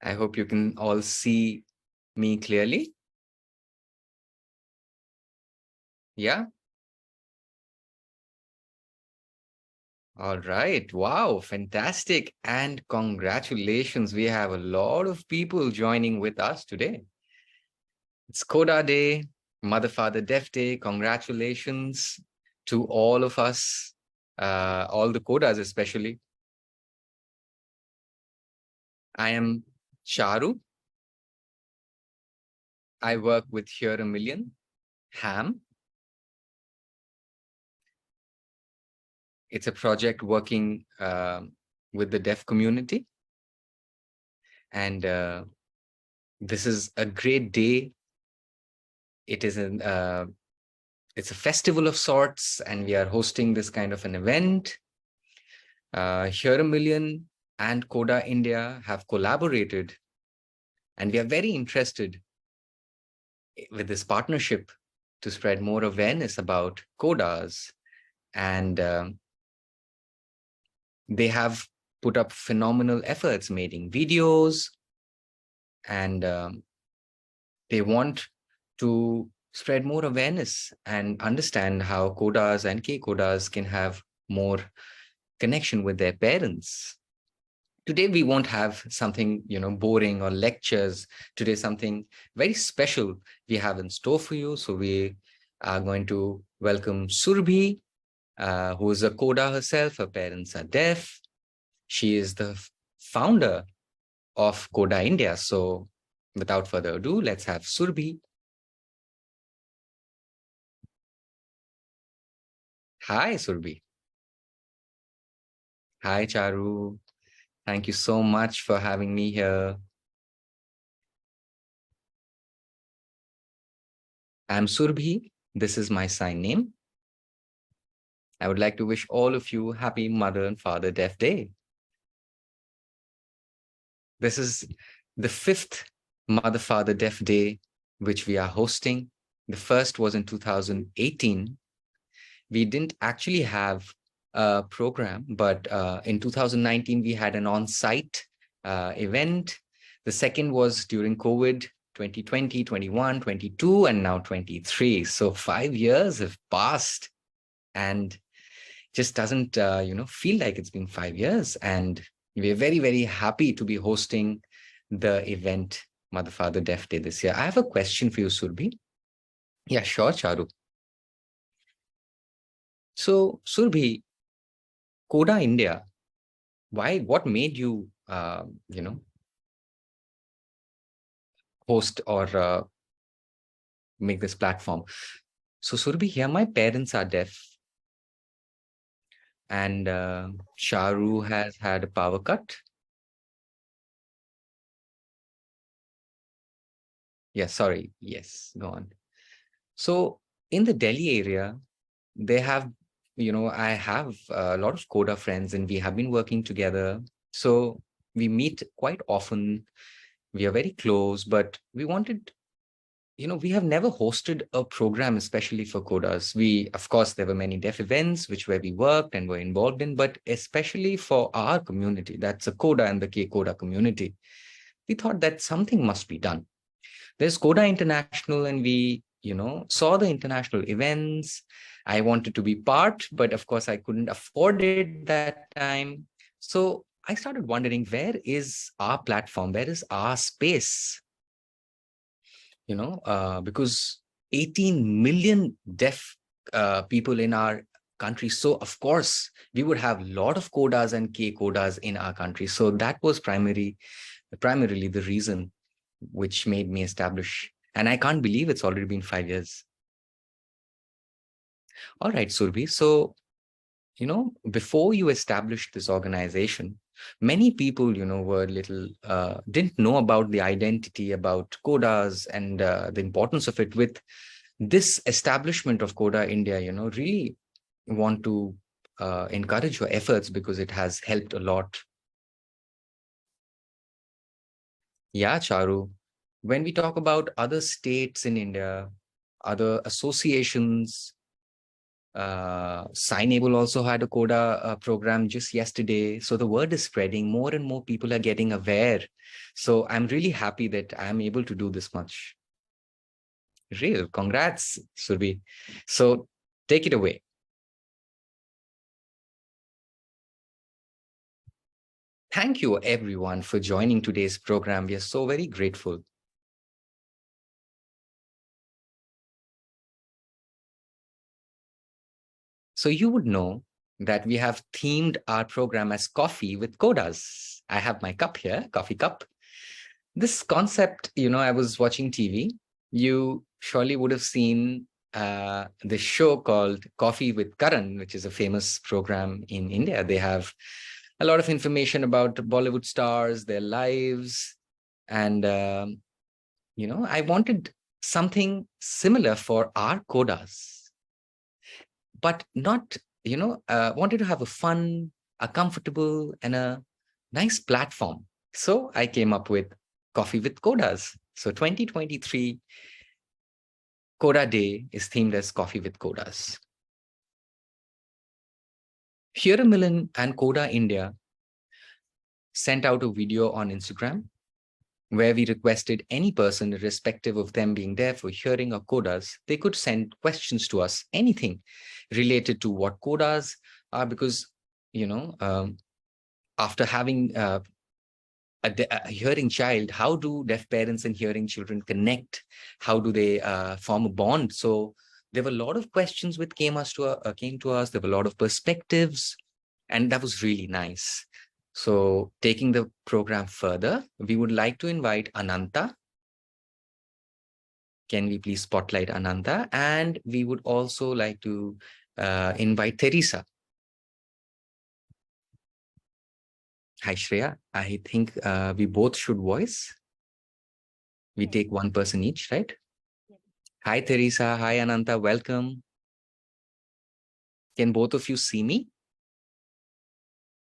I hope you can all see me clearly. Yeah. All right. Wow. Fantastic. And congratulations. We have a lot of people joining with us today. It's Coda Day, Mother Father Deaf Day. Congratulations to all of us, all the Codas especially. I am Charu. I work with Hear a Million, HAM. It's a project working with the deaf community. And this is a great day. It is it's a festival of sorts, and we are hosting this kind of an event. Here a Million and Coda India have collaborated, and we are very interested with this partnership to spread more awareness about codas. And they have put up phenomenal efforts making videos, and they want to spread more awareness and understand how codas and K-codas can have more connection with their parents. Today, we won't have something, boring or lectures. Today, something very special we have in store for you. So we are going to welcome Surbhi, who is a coda herself. Her parents are deaf. She is the founder of Coda India. So without further ado, let's have Surbhi. Hi, Surbhi. Hi, Charu. Thank you so much for having me here. I'm Surbhi. This is my sign name. I would like to wish all of you happy Mother and Father Deaf Day. This is the 5th Mother Father Deaf Day, which we are hosting. The first was in 2018. We didn't actually have a program, but in 2019, we had an on-site event. The second was during COVID, 2020, 21, 22, and now 23. So 5 years have passed, and just doesn't feel like it's been 5 years. And we're very, very happy to be hosting the event Mother Father Deaf Day this year. I have a question for you, Surbhi. Yeah, sure, Charu. So, Surbhi, Coda India, what made you host or make this platform? So, Surbhi, here my parents are deaf, and Charu has had a power cut. Yeah, sorry. Yes, go on. So in the Delhi area, they have, I have a lot of Coda friends, and we have been working together. So we meet quite often. We are very close, but we wanted, we have never hosted a program especially for Codas. Of course, there were many deaf events which where we worked and were involved in, but especially for our community, that's a Coda and the K Coda community, we thought that something must be done. There's Coda International, and we, saw the international events. I wanted to be part, but of course I couldn't afford it that time. So I started wondering, where is our platform? Where is our space? Because 18 million deaf people in our country. So of course we would have a lot of codas and K codas in our country. So that was primarily the reason which made me establish. And I can't believe it's already been 5 years. All right, Surbhi. So, before you established this organization, many people, were little, didn't know about the identity, about Codas and the importance of it. With this establishment of Coda India, really want to encourage your efforts because it has helped a lot. Yeah, Charu. When we talk about other states in India, other associations, Signable also had a Coda program just yesterday. So the word is spreading. More and more people are getting aware. So I'm really happy that I'm able to do this much. Real. Congrats, Surbi. So take it away. Thank you, everyone, for joining today's program. We are so very grateful. So you would know that we have themed our program as coffee with codas. I have my cup here, coffee cup. This concept, I was watching TV. You surely would have seen the show called Coffee with Karan, which is a famous program in India. They have a lot of information about Bollywood stars, their lives. And, I wanted something similar for our codas, but not, wanted to have a fun, a comfortable, and a nice platform. So I came up with Coffee with Codas. So 2023 Coda Day is themed as Coffee with Codas. Here Millen and Coda India sent out a video on Instagram where we requested any person, irrespective of them being deaf or hearing or codas, they could send questions to us, anything related to what codas are, because, after having a hearing child, how do deaf parents and hearing children connect? How do they form a bond? So there were a lot of questions which came to us. There were a lot of perspectives, and that was really nice. So taking the program further, we would like to invite Ananta. Can we please spotlight Ananta? And we would also like to invite Teresa. Hi, Shreya. I think we both should voice. We take one person each, right? Hi, Teresa. Hi, Ananta. Welcome. Can both of you see me?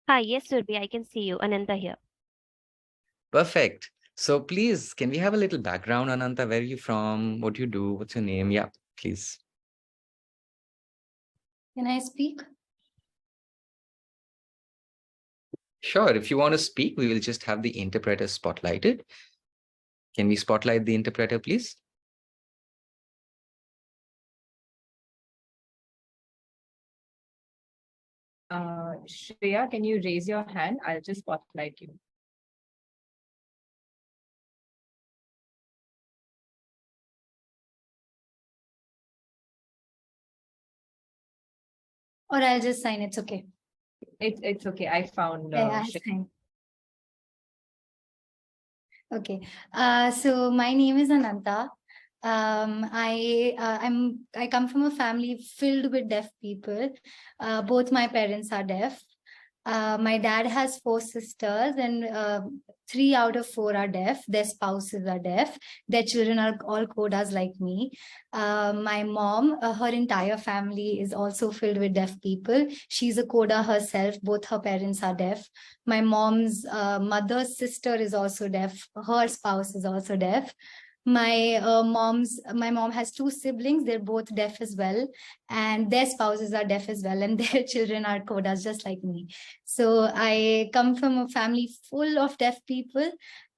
Hi, yes, Surbi, I can see you. Ananta here. Perfect. So please, can we have a little background, Ananta? Where are you from? What do you do? What's your name? Yeah, please. Can I speak? Sure. If you want to speak, we will just have the interpreter spotlighted. Can we spotlight the interpreter, please? Shreya, can you raise your hand? I'll just spotlight you. Or I'll just sign. It's okay. It's okay. I found. Yeah, I'll sign. Okay. So my name is Ananta. I come from a family filled with deaf people. Both my parents are deaf. My dad has 4 sisters, and 3 out of 4 are deaf. Their spouses are deaf. Their children are all codas like me. My mom, her entire family is also filled with deaf people. She's a coda herself. Both her parents are deaf. My mom's mother's sister is also deaf. Her spouse is also deaf. My mom has 2 siblings. They're both deaf as well, and their spouses are deaf as well, and their children are codas just like me. So I come from a family full of deaf people,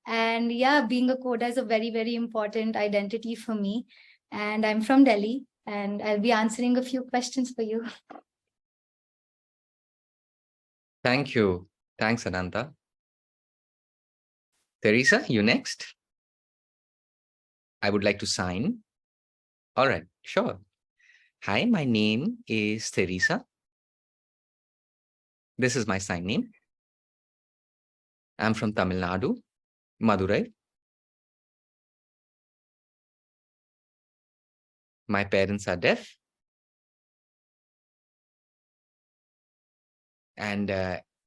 and yeah, being a coda is a very, very important identity for me. And I'm from Delhi, and I'll be answering a few questions for you. Thank you. Thanks, Ananta. Teresa, you next. I would like to sign. All right, sure. Hi, my name is Teresa. This is my sign name. I'm from Tamil Nadu, Madurai. My parents are deaf. And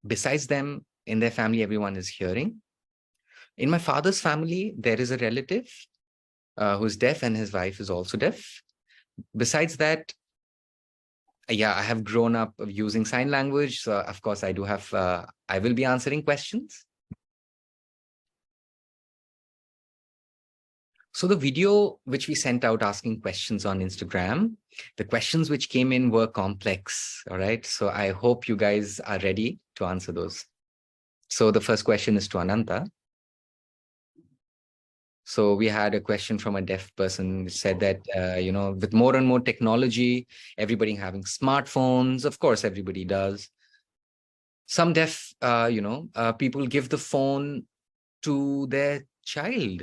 besides them, in their family, everyone is hearing. In my father's family, there is a relative who's deaf, and his wife is also deaf. Besides that, yeah, I have grown up using sign language. So of course, I do have, I will be answering questions. So the video which we sent out asking questions on Instagram, the questions which came in were complex. All right. So I hope you guys are ready to answer those. So the first question is to Ananta. So we had a question from a deaf person which said that, with more and more technology, everybody having smartphones, of course, everybody does. Some deaf, people give the phone to their child.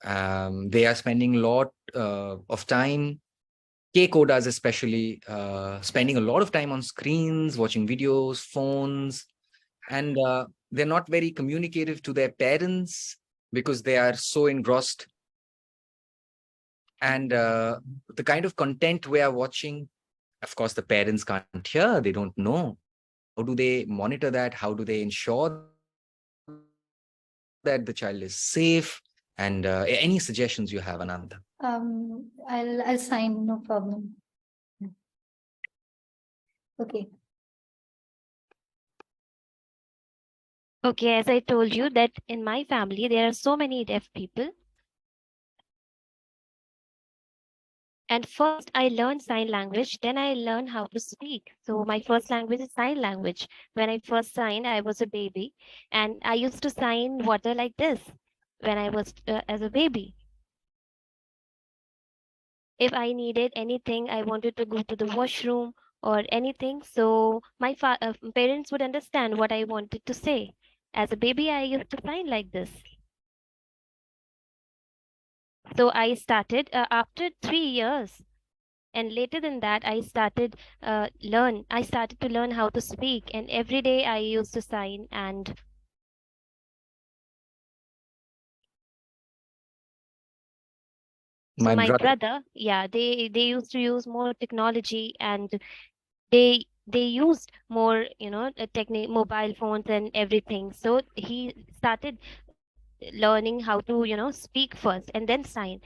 They are spending a lot of time, codas especially, spending a lot of time on screens, watching videos, phones, and they're not very communicative to their parents because they are so engrossed. And the kind of content we are watching, of course, the parents can't hear, they don't know. How do they monitor that? How do they ensure that the child is safe? And any suggestions you have, Ananda? I'll sign, no problem. Okay. Okay, as I told you that in my family, there are so many deaf people. And first I learned sign language, then I learned how to speak. So my first language is sign language. When I first signed, I was a baby and I used to sign water like this when I was as a baby. If I needed anything, I wanted to go to the washroom or anything. So my parents would understand what I wanted to say. As a baby, I used to sign like this. So I started after 3 years. And later than that, I started to learn how to speak. And every day I used to sign. And so My my brother. brother, yeah, they used to use more technology and they used more, technique, mobile phones and everything. So he started learning how to, speak first and then sign.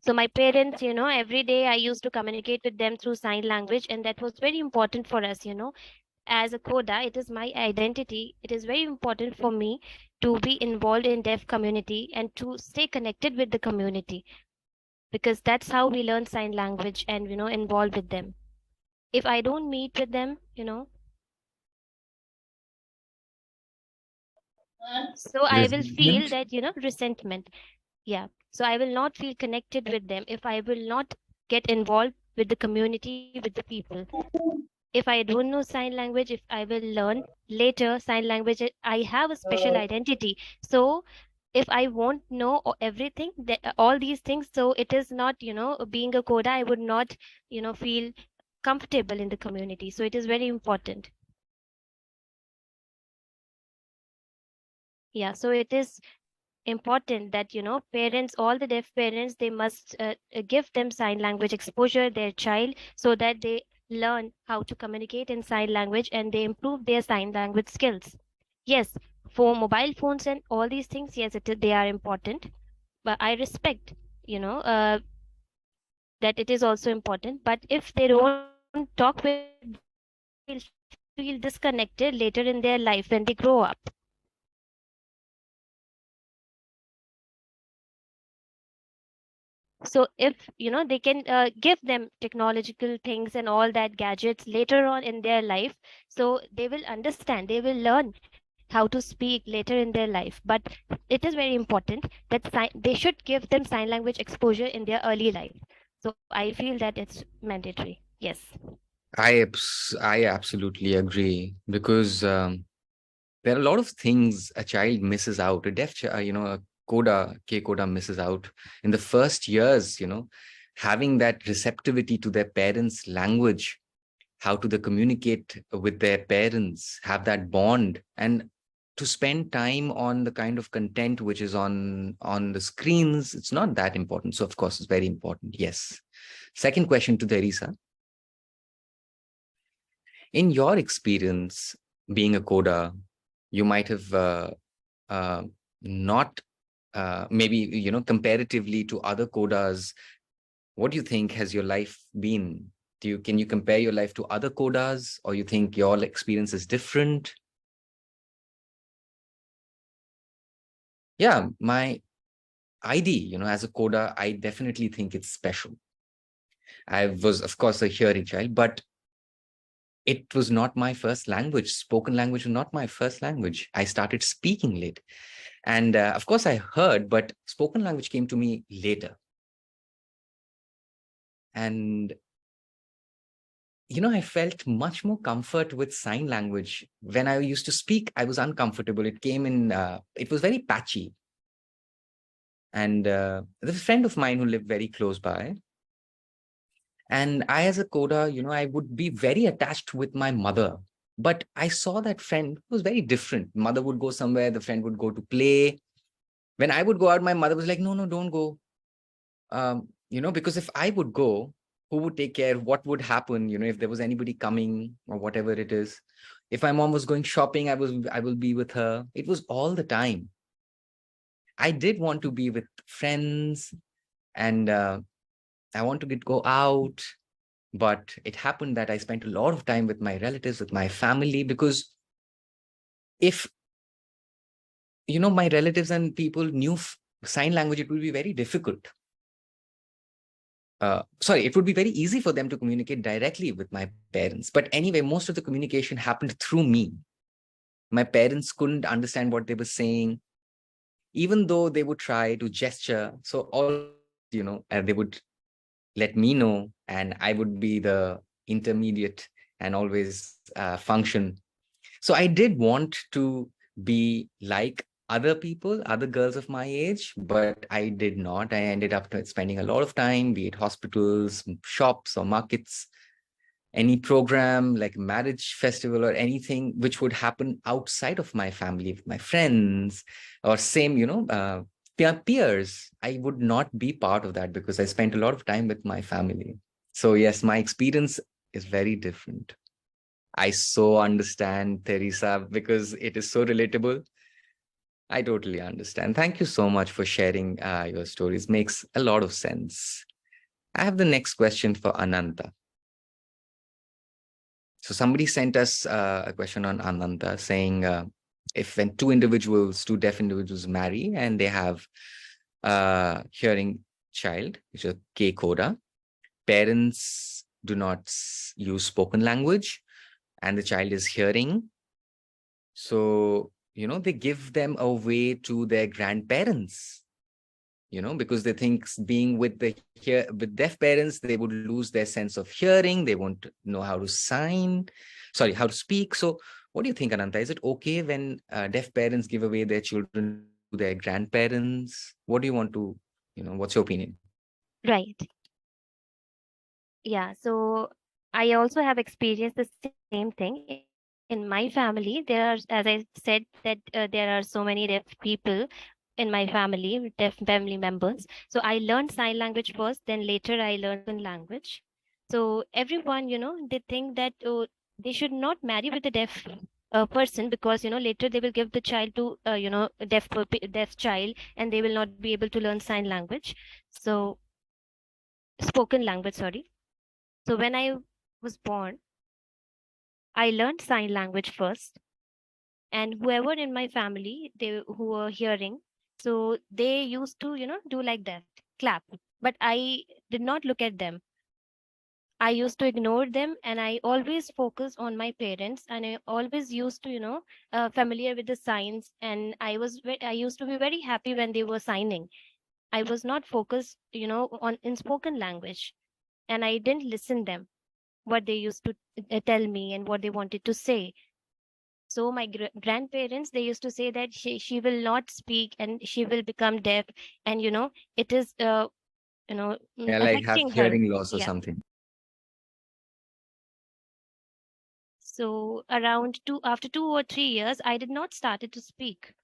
So my parents, every day I used to communicate with them through sign language, and that was very important for us, As a coda, it is my identity. It is very important for me to be involved in deaf community and to stay connected with the community, because that's how we learn sign language and, involve with them. If I don't meet with them, so I will feel Resentment? that, resentment. Yeah. So I will not feel connected with them if I will not get involved with the community, with the people. If I don't know sign language, if I will learn later sign language, I have a special identity. So if I won't know everything, all these things, so it is not, being a coda, I would not, feel comfortable in the community. So it is very important. Yeah. So it is important that, parents, all the deaf parents, they must give them sign language exposure their child, so that they learn how to communicate in sign language and they improve their sign language skills. Yes, for mobile phones and all these things, yes, they are important, but I respect, you know uh, that it is also important. But if they don't talk with them, they will feel disconnected later in their life when they grow up. So if, they can give them technological things and all that gadgets later on in their life, so they will understand, they will learn how to speak later in their life. But it is very important that they should give them sign language exposure in their early life. So I feel that it's mandatory. Yes. I absolutely agree because there are a lot of things a child misses out. A a coda misses out in the first years. Having that receptivity to their parents' language, how to they communicate with their parents, have that bond, and to spend time on the kind of content which is on the screens. It's not that important. So of course, it's very important. Yes. Second question to Teresa. In your experience being a coda, you might have uh, not maybe comparatively to other codas. What do you think has your life been? Can you compare your life to other codas, or you think your experience is different? Yeah, my ID, as a coda, I definitely think it's special. I was, of course, a hearing child, but it was not my first language. Spoken language was not my first language. I started speaking late. And of course, I heard, but spoken language came to me later. And, I felt much more comfort with sign language. When I used to speak, I was uncomfortable. It came in, it was very patchy. And there's a friend of mine who lived very close by. And I, as a coda, I would be very attached with my mother. But I saw that friend was very different. Mother would go somewhere, the friend would go to play. When I would go out, my mother was like, no, don't go. Because if I would go, who would take care? What would happen, if there was anybody coming or whatever it is? If my mom was going shopping, I will be with her. It was all the time. I did want to be with friends, and I want to go out. But it happened that I spent a lot of time with my relatives, with my family, because if, my relatives and people knew sign language, it would be very difficult. It would be very easy for them to communicate directly with my parents. But anyway, most of the communication happened through me. My parents couldn't understand what they were saying, even though they would try to gesture. So all, they would let me know, and I would be the intermediate and always function. So I did want to be like other people, other girls of my age, but I did not. I ended up spending a lot of time, be it hospitals, shops, or markets, any program like marriage festival or anything which would happen outside of my family, with my friends, or same, peers. I would not be part of that because I spent a lot of time with my family. So yes, my experience is very different. I so understand, Teresa, because it is so relatable. I totally understand. Thank you so much for sharing your stories. Makes a lot of sense. I have the next question for Ananta. So somebody sent us a question on Ananta saying, if when two deaf individuals marry and they have a hearing child, which is a K coda, parents do not use spoken language and the child is hearing. So, they give them away to their grandparents, because they think being with with deaf parents, they would lose their sense of hearing. They won't know how to how to speak. So what do you think, Ananta? Is it okay when deaf parents give away their children to their grandparents? What do you want to, what's your opinion? Right. Yeah. So I also have experienced the same thing. In my family, there are, as I said, that there are so many deaf people in my family, deaf family members. So I learned sign language first, then later I learned spoken language. So everyone, they think that they should not marry with a deaf person, because later they will give the child to deaf child, and they will not be able to learn sign language. So spoken language, sorry. So when I was born, I learned sign language first, and whoever in my family, they who were hearing, so they used to do like that, clap. But I did not look at them. I used to ignore them, and I always focused on my parents, and I always used to familiar with the signs, and I used to be very happy when they were signing. I was not focused on in spoken language, and I didn't listen them what they used to tell me and what they wanted to say. So my grandparents, they used to say that she will not speak and she will become deaf, and it is Yeah, like have affecting her. hearing loss or Yeah. something. So around after 2 or 3 years, I did not started to speak.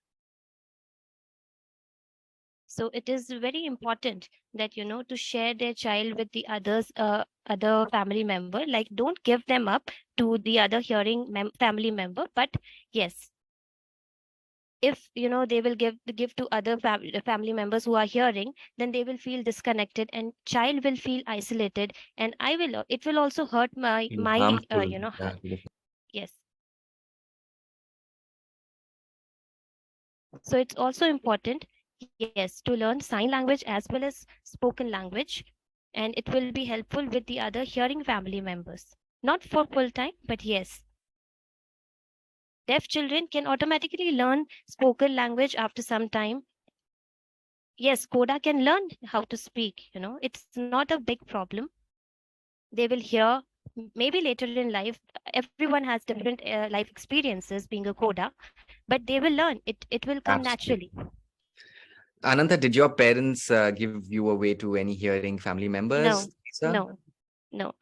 So it is very important that to share their child with the other family member. Like, don't give them up to the other hearing family member, but yes, if they will give to other family members who are hearing, then they will feel disconnected and child will feel isolated, and it will also hurt my Harmful. heart. Yes. So it's also important Yes, to learn sign language as well as spoken language, and it will be helpful with the other hearing family members. Not for full time, but yes, deaf children can automatically learn spoken language after some time. Yes, Coda can learn how to speak, it's not a big problem. They will hear maybe later in life. Everyone has different life experiences being a Coda, but they will learn it will come Absolutely. naturally. Ananta, did your parents give you away to any hearing family members, No, Teresa? no, no.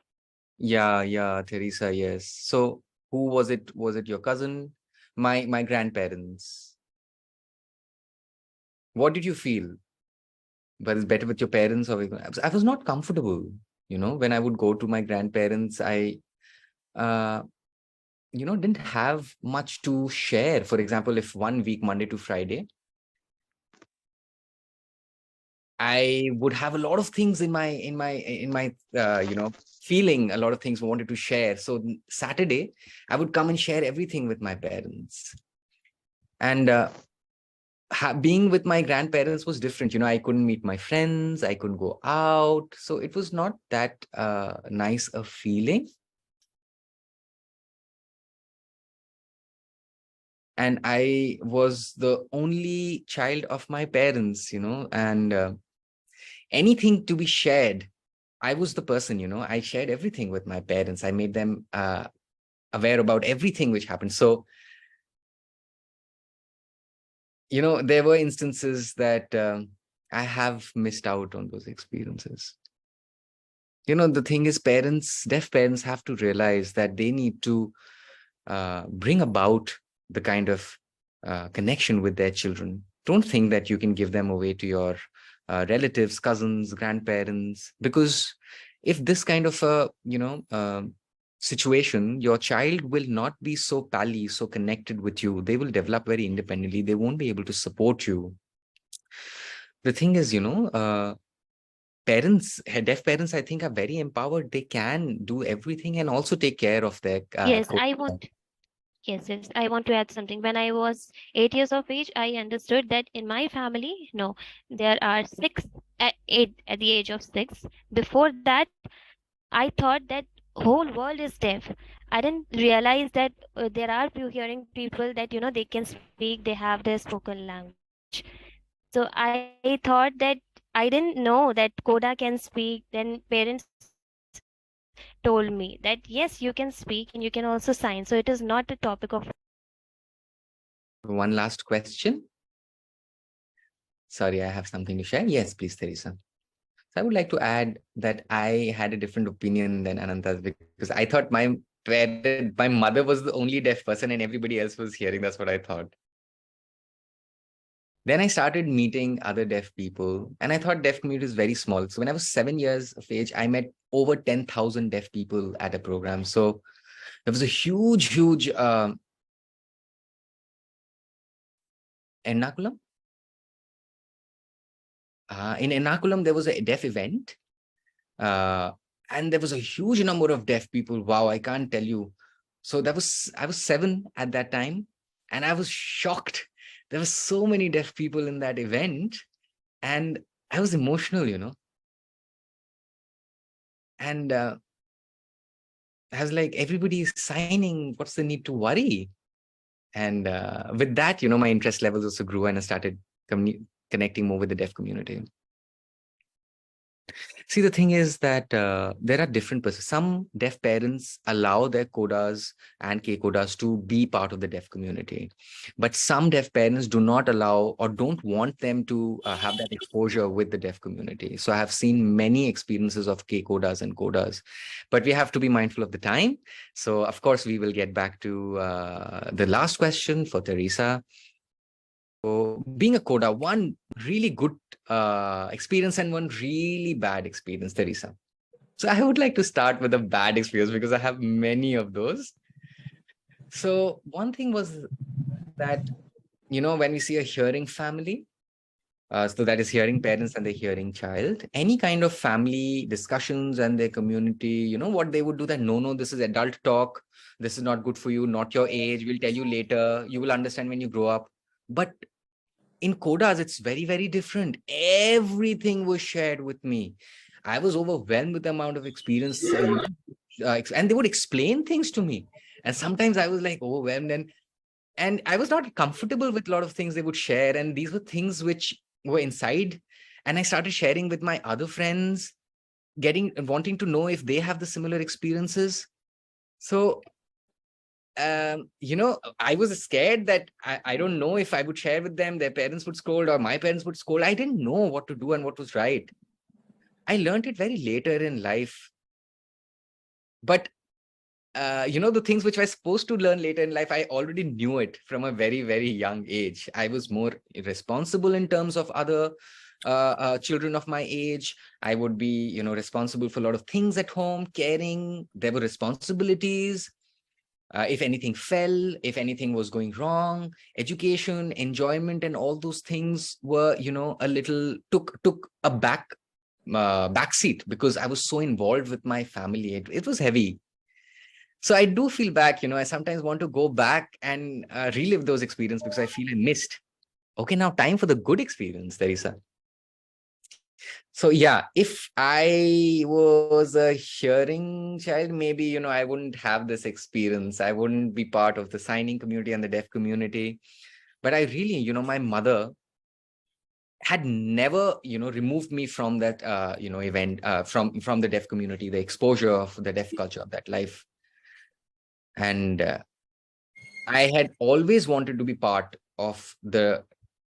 Yeah, Teresa, yes. So who was it? Was it your cousin? My grandparents. What did you feel? But it's better with your parents or with, I was not comfortable, when I would go to my grandparents. I uh didn't have much to share. For example, if one week, Monday to Friday, I would have a lot of things in my feeling, a lot of things I wanted to share. So Saturday, I would come and share everything with my parents. And being with my grandparents was different. I couldn't meet my friends, I couldn't go out. So it was not that nice a feeling. And I was the only child of my parents, and anything to be shared, I was the person, I shared everything with my parents. I made them aware about everything which happened. So, there were instances that I have missed out on those experiences. The thing is, deaf parents have to realize that they need to bring about the kind of connection with their children. Don't think that you can give them away to your relatives, cousins, grandparents, because if this kind of a situation, your child will not be so pally, so connected with you. They will develop very independently. They won't be able to support you. The thing is, deaf parents, I think, are very empowered. They can do everything and also take care of their Yes, yes, I want to add something. When I was 8 years of age, I understood that in my family, no, there are six at eight at the age of six. Before that, I thought that whole world is deaf. I didn't realize that there are few hearing people that they can speak, they have their spoken language. So I thought that I didn't know that Coda can speak. Then parents told me that yes, you can speak and you can also sign. So it is not a topic of One last question. Sorry, I have something to share. Yes, please, Teresa. So I would like to add that I had a different opinion than Ananta's, because I thought my mother was the only deaf person and everybody else was hearing. That's what I thought. Then I started meeting other deaf people, and I thought deaf community is very small. So when I was 7 years of age, I met over 10,000 deaf people at a program. So there was a huge Ernakulam. In Ernakulam, there was a deaf event, uh, and there was a huge number of deaf people. Wow, I can't tell you. So I was 7 at that time, and I was shocked. There were so many deaf people in that event, and I was emotional. And I was like, everybody is signing. What's the need to worry? And with that, my interest levels also grew, and I started connecting more with the deaf community. See, the thing is that there are different persons. Some deaf parents allow their codas and K-codas to be part of the deaf community. But some deaf parents do not allow or don't want them to have that exposure with the deaf community. So I have seen many experiences of K-codas and codas. But we have to be mindful of the time. So, of course, we will get back to the last question for Teresa. So being a coda, one really good experience and one really bad experience, Teresa. So I would like to start with a bad experience because I have many of those. So one thing was that, when we see a hearing family, so that is hearing parents and the hearing child, any kind of family discussions and their community, what they would do that, no, this is adult talk. This is not good for you, not your age. We'll tell you later. You will understand when you grow up. But in codas, it's very, very different. Everything was shared with me. I was overwhelmed with the amount of experience, and they would explain things to me. And sometimes I was like overwhelmed, and I was not comfortable with a lot of things they would share. And these were things which were inside. And I started sharing with my other friends, wanting to know if they have the similar experiences. So I was scared that I don't know if I would share with them, their parents would scold or my parents would scold. I didn't know what to do and what was right. I learned it very later in life. But, the things which I was supposed to learn later in life, I already knew it from a very, very young age. I was more responsible in terms of other children of my age. I would be, responsible for a lot of things at home, caring. There were responsibilities. If anything fell, if anything was going wrong, education, enjoyment, and all those things were, a little took a backseat because I was so involved with my family. It was heavy. So I do feel back, I sometimes want to go back and relive those experiences because I feel I missed. Okay, now time for the good experience, Teresa. So yeah, if I was a hearing child, maybe, I wouldn't have this experience. I wouldn't be part of the signing community and the deaf community. But I really, my mother had never, removed me from that, event, from the deaf community, the exposure of the deaf culture of that life. And I had always wanted to be part of the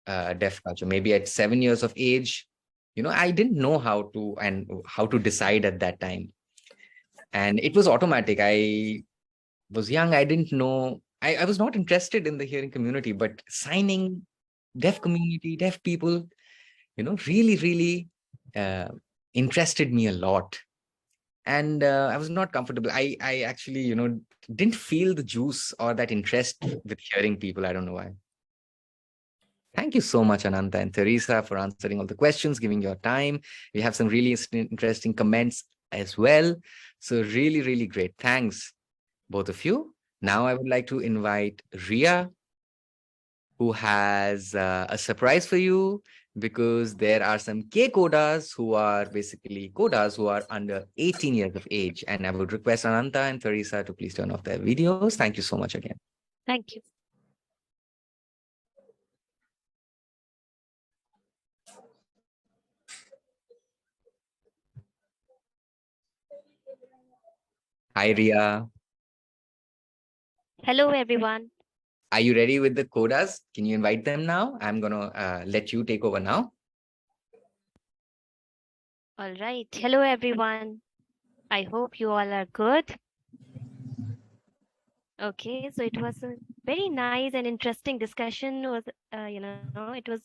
deaf culture. Maybe at 7 years of age, I didn't know how to decide at that time. And it was automatic. I was young. I didn't know. I was not interested in the hearing community, but signing, deaf community, deaf people, really, really uh, interested me a lot. And I was not comfortable. I actually, didn't feel the juice or that interest with hearing people. I don't know why. Thank you so much, Ananta and Teresa, for answering all the questions, giving your time. We have some really interesting comments as well. So really, really great. Thanks, both of you. Now I would like to invite Ria, who has a surprise for you, because there are some K codas who are basically codas who are under 18 years of age. And I would request Ananta and Teresa to please turn off their videos. Thank you so much again. Thank you. Hi, Ria. Hello, everyone. Are you ready with the codas? Can you invite them now? I'm going to let you take over now. All right. Hello, everyone. I hope you all are good. Okay, so it was a very nice and interesting discussion. Was it was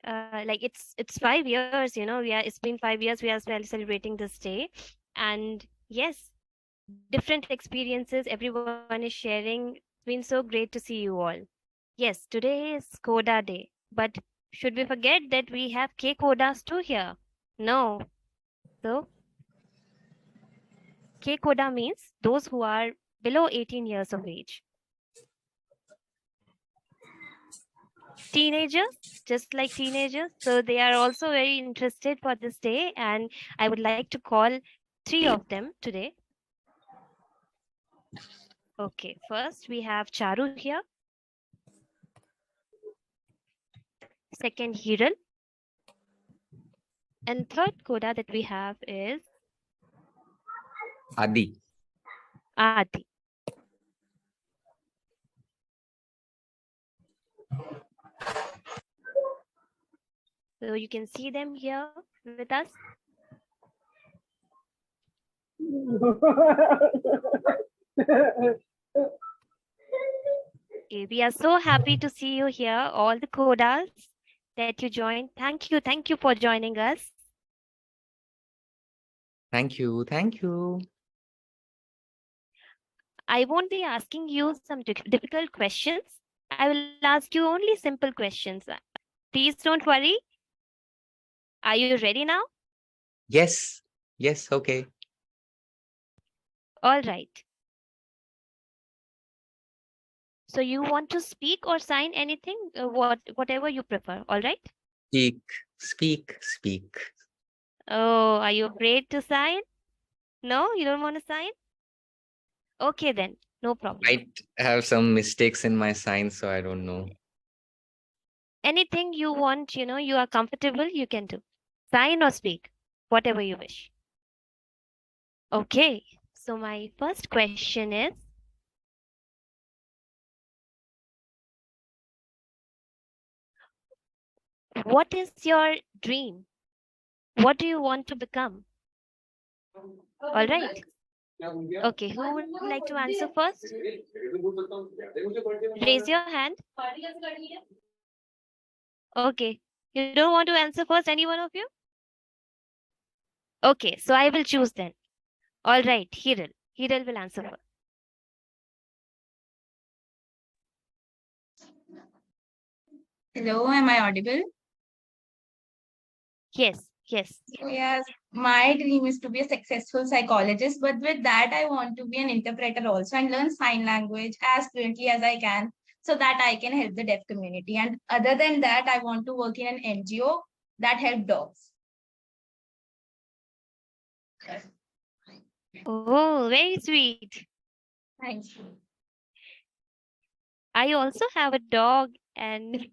like it's 5 years. It's been 5 years. We are celebrating this day, and yes, different experiences everyone is sharing. It's been so great to see you all. Yes, today is Coda Day, but should we forget that we have K Codas too here? No. So K Coda means those who are below 18 years of age. Teenagers, just like teenagers. So they are also very interested for this day, and I would like to call 3 of them today. Okay, first we have Charu here. Second, Hiral. And third coda that we have is Adi. Adi. So you can see them here with us. Okay, we are so happy to see you here, all the codas that you joined. Thank you for joining us. Thank you. Thank you. I won't be asking you some difficult questions. I will ask you only simple questions. Please don't worry. Are you ready now? Yes. Yes. Okay. All right. So you want to speak or sign anything, whatever you prefer. All right. Speak, speak, speak. Oh, are you afraid to sign? No, you don't want to sign? Okay, then no problem. Might have some mistakes in my signs, so I don't know. Anything you want, you are comfortable, you can do. Sign or speak, whatever you wish. Okay. So my first question is, what is your dream? What do you want to become? All right. Okay, who would like to answer first? Raise your hand. Okay. You don't want to answer first, any one of you? Okay, so I will choose then. All right, Hiral. Hiral will answer first. Hello, am I audible? Yes, yes. Yes, my dream is to be a successful psychologist, but with that, I want to be an interpreter also and learn sign language as fluently as I can so that I can help the deaf community. And other than that, I want to work in an NGO that help dogs. Oh, very sweet. Thanks. I also have a dog, and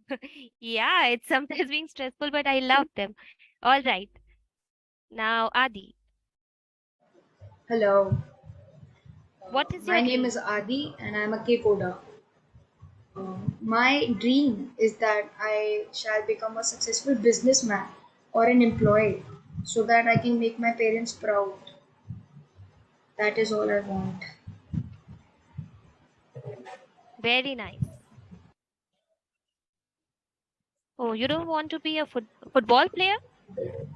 yeah, it's sometimes being stressful, but I love them. All right. Now, Adi, Hello, what is my your name is dream? Adi and I'm a Coda. My dream is that I shall become a successful businessman or an employee so that I can make my parents proud. That is all I want. Very nice. Oh, you don't want to be a football player?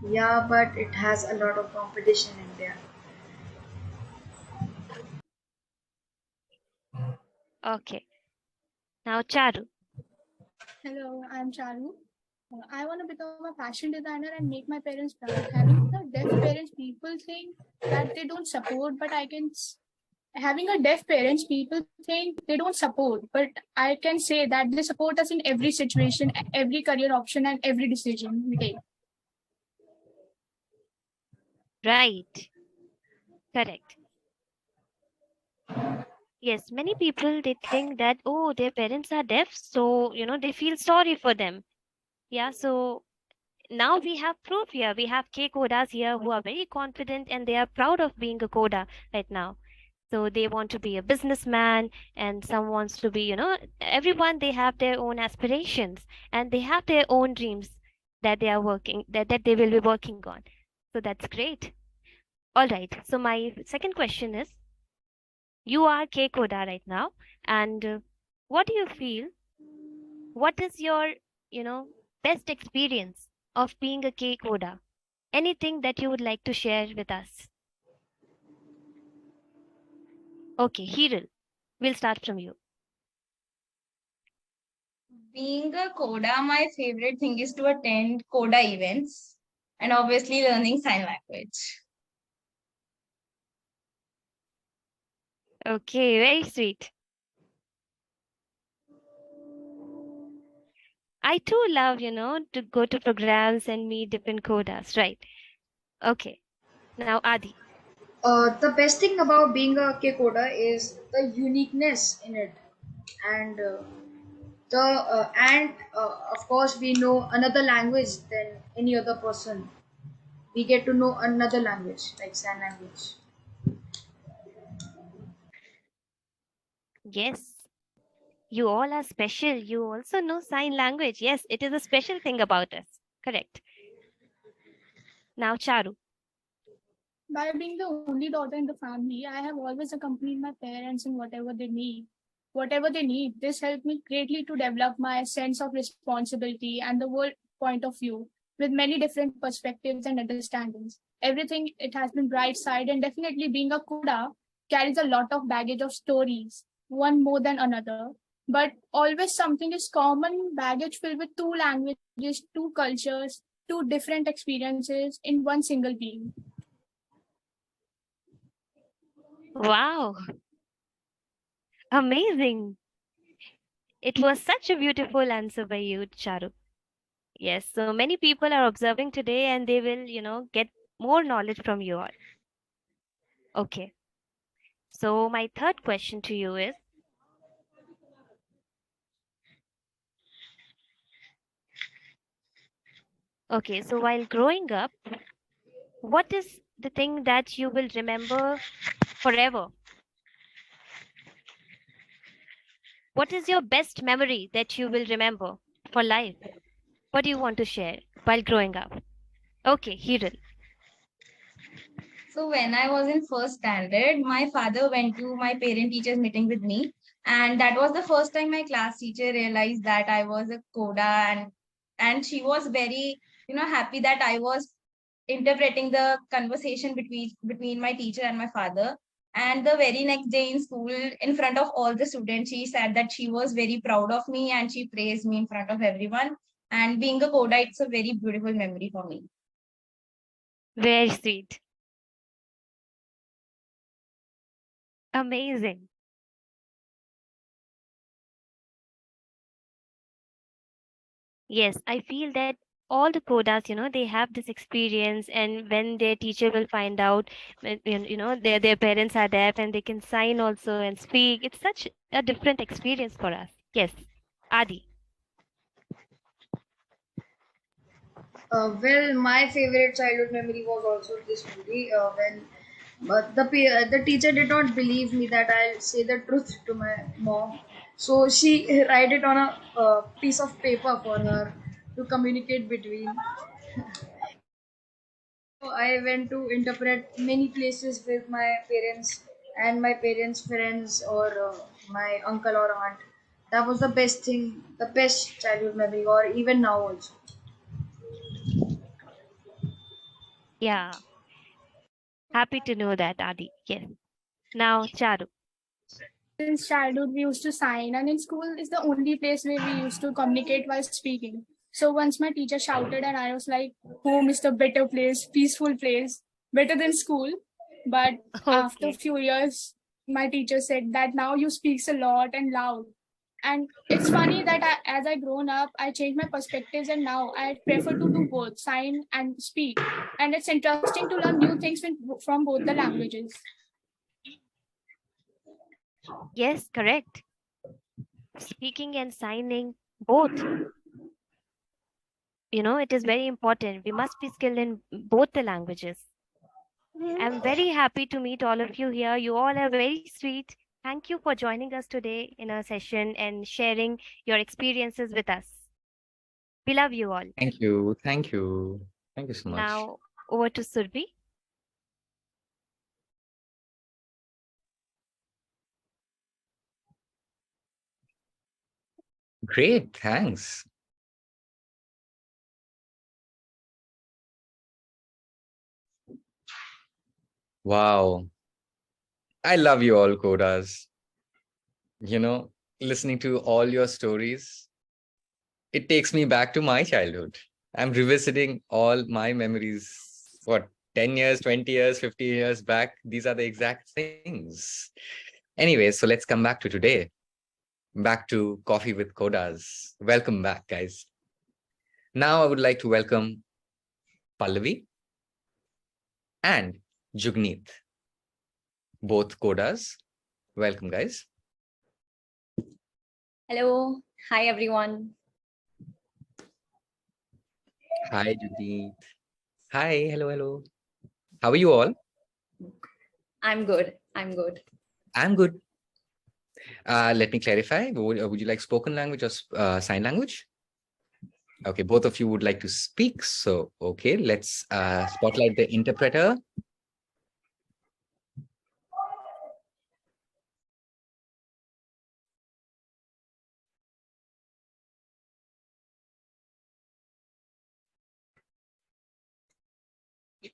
Yeah, but it has a lot of competition in there. Okay. Now, Charu. Hello, I'm Charu. I want to become a fashion designer and make my parents proud. Having a deaf parents, people think that they don't support, but having a deaf parents, people think they don't support, but I can say that they support us in every situation, every career option, and every decision we take. Right. Correct. Yes, many people they think that, oh, their parents are deaf, so they feel sorry for them. Yeah, so now we have proof here. We have K codas here who are very confident and they are proud of being a coda right now. So they want to be a businessman, and some wants to be, everyone they have their own aspirations and they have their own dreams that they are working that they will be working on. So that's great. All right. So my second question is, you are K coda right now, and what do you feel? What is your, best experience of being a K coda? Anything that you would like to share with us? Okay, Hiral, we'll start from you. Being a Coda, my favorite thing is to attend Coda events and obviously learning sign language. Okay, very sweet. I too love, to go to programs and meet different codas, right? Okay, now Adi. The best thing about being a Coda is the uniqueness in it, and of course we know another language than any other person. We get to know another language like sign language. Yes, you all are special. You also know sign language. Yes, it is a special thing about us. Correct. Now, Charu. By being the only daughter in the family, I have always accompanied my parents in whatever they need. Whatever they need, this helped me greatly to develop my sense of responsibility and the world point of view with many different perspectives and understandings. Everything it has been bright side, and definitely being a coda carries a lot of baggage of stories, one more than another. But always something is common baggage filled with two languages, two cultures, two different experiences in one single being. Wow. Amazing. It was such a beautiful answer by you, Charu. Yes, so many people are observing today and they will, get more knowledge from you all. Okay. So my third question to you is, okay, so while growing up, what is the thing that you will remember forever? What is your best memory that you will remember for life? What do you want to share while growing up? Okay, Hiral. So when I was in first standard, my father went to my parent teachers meeting with me. And that was the first time my class teacher realized that I was a Coda, and she was very, happy that I was interpreting the conversation between my teacher and my father. And the very next day in school, in front of all the students, she said that she was very proud of me and she praised me in front of everyone. And being a Coda, it's a very beautiful memory for me. Very sweet. Amazing. Yes, I feel that all the codas, they have this experience, and when their teacher will find out, their parents are deaf and they can sign also and speak. It's such a different experience for us. Yes, Adi. Well, my favorite childhood memory was also this movie when but the teacher did not believe me that I'll say the truth to my mom. So she write it on a piece of paper for her to communicate between. So I went to interpret many places with my parents and my parents' friends or my uncle or aunt. That was the best thing, the best childhood memory, or even now also. Yeah, happy to know that, Adi. Yes. Now, Charu. Since childhood, we used to sign, and in school is the only place where we used to communicate while speaking. So once my teacher shouted, and I was like, "Home is the better place, peaceful place, better than school." But after a Okay. few years, my teacher said that now you speaks a lot and loud. And it's funny that as I grown up, I changed my perspectives, and now I prefer to do both, sign and speak. And it's interesting to learn new things from both the languages. Yes, correct. Speaking and signing, both. It is very important. We must be skilled in both the languages. I'm very happy to meet all of you here. You all are very sweet. Thank you for joining us today in our session and sharing your experiences with us. We love you all. Thank you. Thank you. Thank you so much. Now, over to Surbhi. Great. Thanks. Wow. I love you all, Codas. Listening to all your stories, it takes me back to my childhood. I'm revisiting all my memories. What, 10 years, 20 years, 50 years back? These are the exact things. Anyway, so let's come back to today. Back to Coffee with Codas. Welcome back, guys. Now I would like to welcome Pallavi and Jugneet, both Codas. Welcome, guys. Hello. Hi, everyone. Hi, Jugneet. Hi, hello, hello. How are you all? I'm good. I'm good. I'm good. Let me clarify. Would you like spoken language or sign language? Okay, both of you would like to speak. So, okay, let's spotlight the interpreter.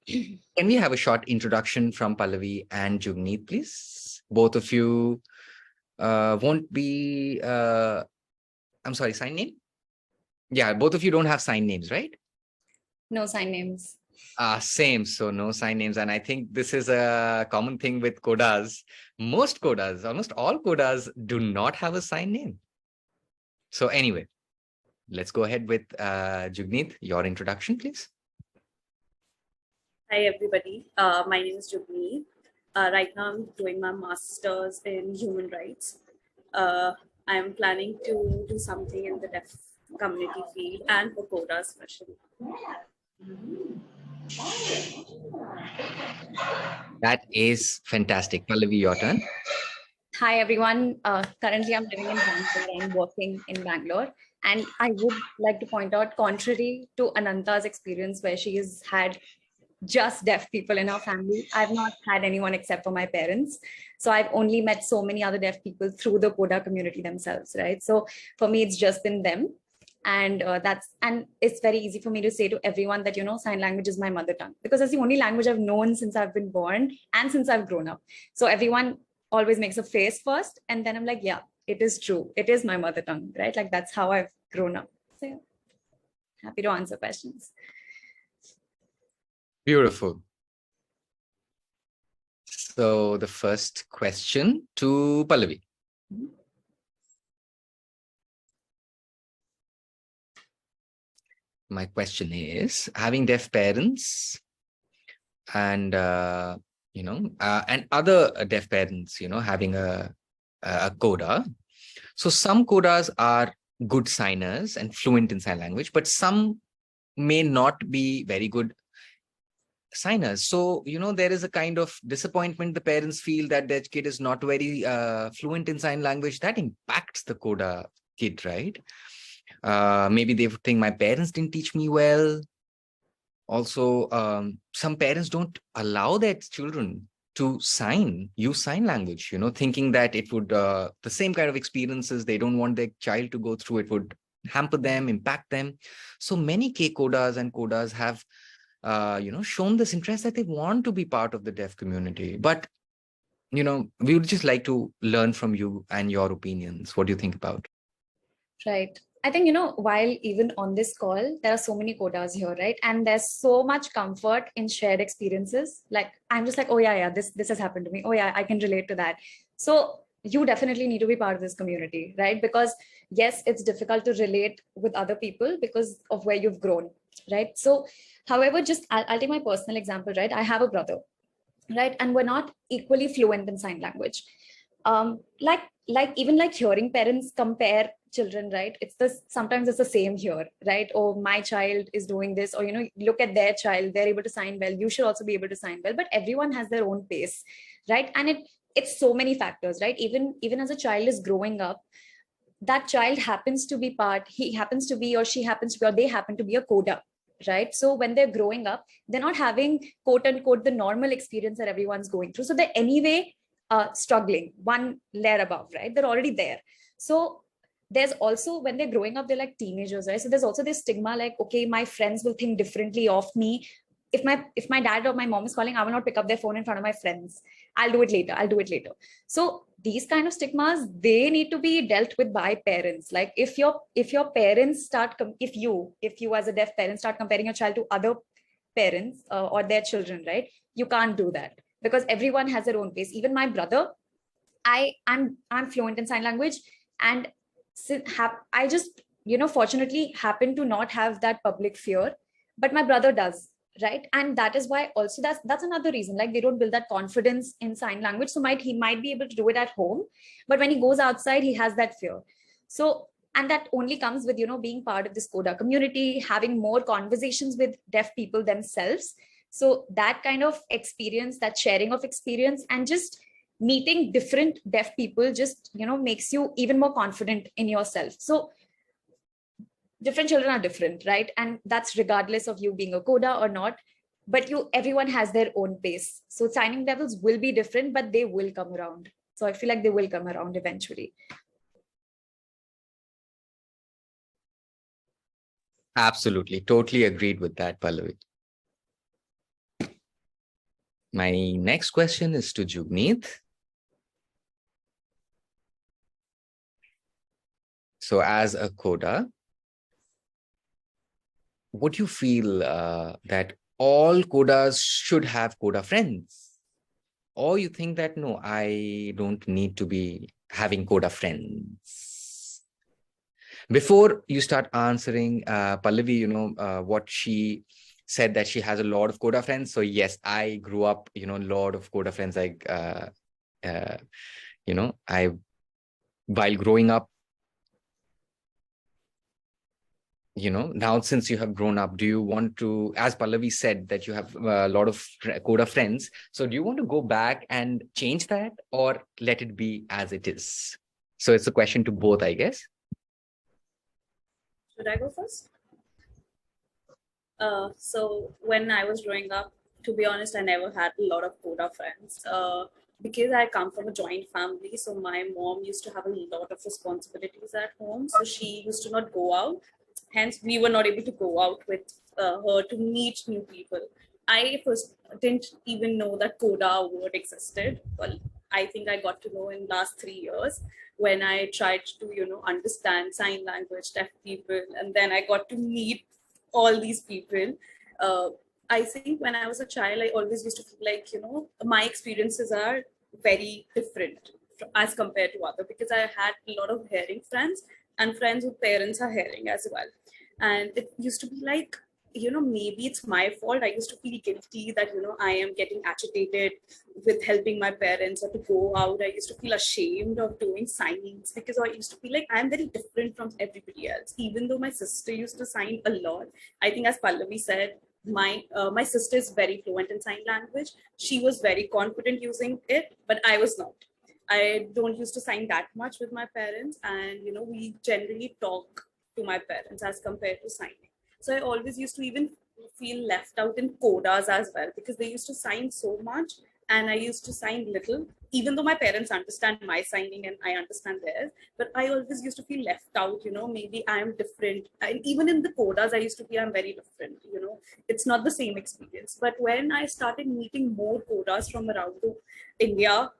Can we have a short introduction from Pallavi and Jugneet, please? Both of you won't be, I'm sorry, sign name? Yeah, both of you don't have sign names, right? No sign names. Same, so no sign names. And I think this is a common thing with codas. Most codas, almost all codas do not have a sign name. So anyway, let's go ahead with Jugneet, your introduction, please. Hi, everybody. My name is Jugni. Right now, I'm doing my master's in human rights. I'm planning to do something in the deaf community field and for Coda especially. That is fantastic. Pallavi, your turn. Hi, everyone. Currently, I'm living in Bangalore and working in Bangalore. And I would like to point out, contrary to Ananta's experience, where she has had just deaf people in her family, I've not had anyone except for my parents. So I've only met so many other deaf people through the Coda community themselves, right? So for me, it's just been them. And it's very easy for me to say to everyone that, sign language is my mother tongue, because it's the only language I've known since I've been born and since I've grown up. So everyone always makes a face first, and then I'm like, yeah, it is true, it is my mother tongue, right? Like that's how I've grown up. So yeah, happy to answer questions. Beautiful. So the first question to Pallavi. My question is, having deaf parents and and other deaf parents, having a coda. So some codas are good signers and fluent in sign language, but some may not be very good signers. So, there is a kind of disappointment. The parents feel that their kid is not very fluent in sign language. That impacts the coda kid, right? Maybe they think my parents didn't teach me well. Also, some parents don't allow their children to use sign language, thinking that it would, the same kind of experiences they don't want their child to go through, it would hamper them, impact them. So many K-codas and codas have, shown this interest that they want to be part of the deaf community. But, we would just like to learn from you and your opinions. What do you think about? Right. I think, while even on this call, there are so many codas here, right? And there's so much comfort in shared experiences. Like, I'm just like, oh yeah, this has happened to me. Oh yeah, I can relate to that. So you definitely need to be part of this community, right? Because yes, it's difficult to relate with other people because of where you've grown, right? So, however, I'll take my personal example, right? I have a brother, right? And we're not equally fluent in sign language. Even like hearing parents compare children, right? Sometimes it's the same here, right? Oh, my child is doing this, or look at their child, they're able to sign well, you should also be able to sign well. But everyone has their own pace, right? And it's so many factors, right? Even as a child is growing up, that child happens to be he happens to be, or she happens to be, or they happen to be a coda, right? So when they're growing up, they're not having quote unquote the normal experience that everyone's going through. So they're anyway struggling one layer above, right? They're already there. So there's also, when they're growing up, they're like teenagers, right? So there's also this stigma like, okay, my friends will think differently of me. If my dad or my mom is calling, I will not pick up their phone in front of my friends. I'll do it later. So these kind of stigmas, they need to be dealt with by parents. Like if your parents if you as a deaf parent start comparing your child to other parents or their children, right? You can't do that, because everyone has their own pace. Even my brother, I'm fluent in sign language, and I just fortunately happen to not have that public fear, but my brother does, right? And that is why also that's another reason, like they don't build that confidence in sign language. So he might be able to do it at home, but when he goes outside, he has that fear. So, and that only comes with being part of this Coda community, having more conversations with deaf people themselves. So that kind of experience, that sharing of experience, and just meeting different deaf people just makes you even more confident in yourself. So different children are different, right? And that's regardless of you being a coda or not, but everyone has their own pace. So signing levels will be different, but they will come around. So I feel like they will come around eventually. Absolutely. Totally agreed with that, Pallavi. My next question is to Jugneet. So as a coda, would you feel that all codas should have coda friends? Or you think that, no, I don't need to be having coda friends? Before you start answering, Pallavi, what she said, that she has a lot of Coda friends. So yes, I grew up, a lot of Coda friends. I while growing up, now since you have grown up, do you want to, as Pallavi said, that you have a lot of Coda friends, so do you want to go back and change that, or let it be as it is? So it's a question to both, I guess. Should I go first? So when I was growing up, to be honest, I never had a lot of Coda friends. Because I come from a joint family, so my mom used to have a lot of responsibilities at home. So she used to not go out. Hence, we were not able to go out with her to meet new people. I first didn't even know that Coda word existed. Well, I think I got to know in last 3 years when I tried to, understand sign language, deaf people, and then I got to meet all these people. Uh, I think when I was a child, I always used to feel like, my experiences are very different as compared to other, because I had a lot of hearing friends and friends whose parents are hearing as well. And it used to be like, maybe it's my fault. I used to feel guilty that, I am getting agitated with helping my parents or to go out. I used to feel ashamed of doing signings because I used to feel like I'm very different from everybody else, even though my sister used to sign a lot. I think, as Pallavi said, my sister is very fluent in sign language. She was very confident using it, but I was not. I don't used to sign that much with my parents, and we generally talk to my parents as compared to signing. So I always used to even feel left out in codas as well, because they used to sign so much and I used to sign little, even though my parents understand my signing and I understand theirs. But I always used to feel left out, maybe I'm different. And even in the codas, I used to be, I'm very different, it's not the same experience. But when I started meeting more codas from around India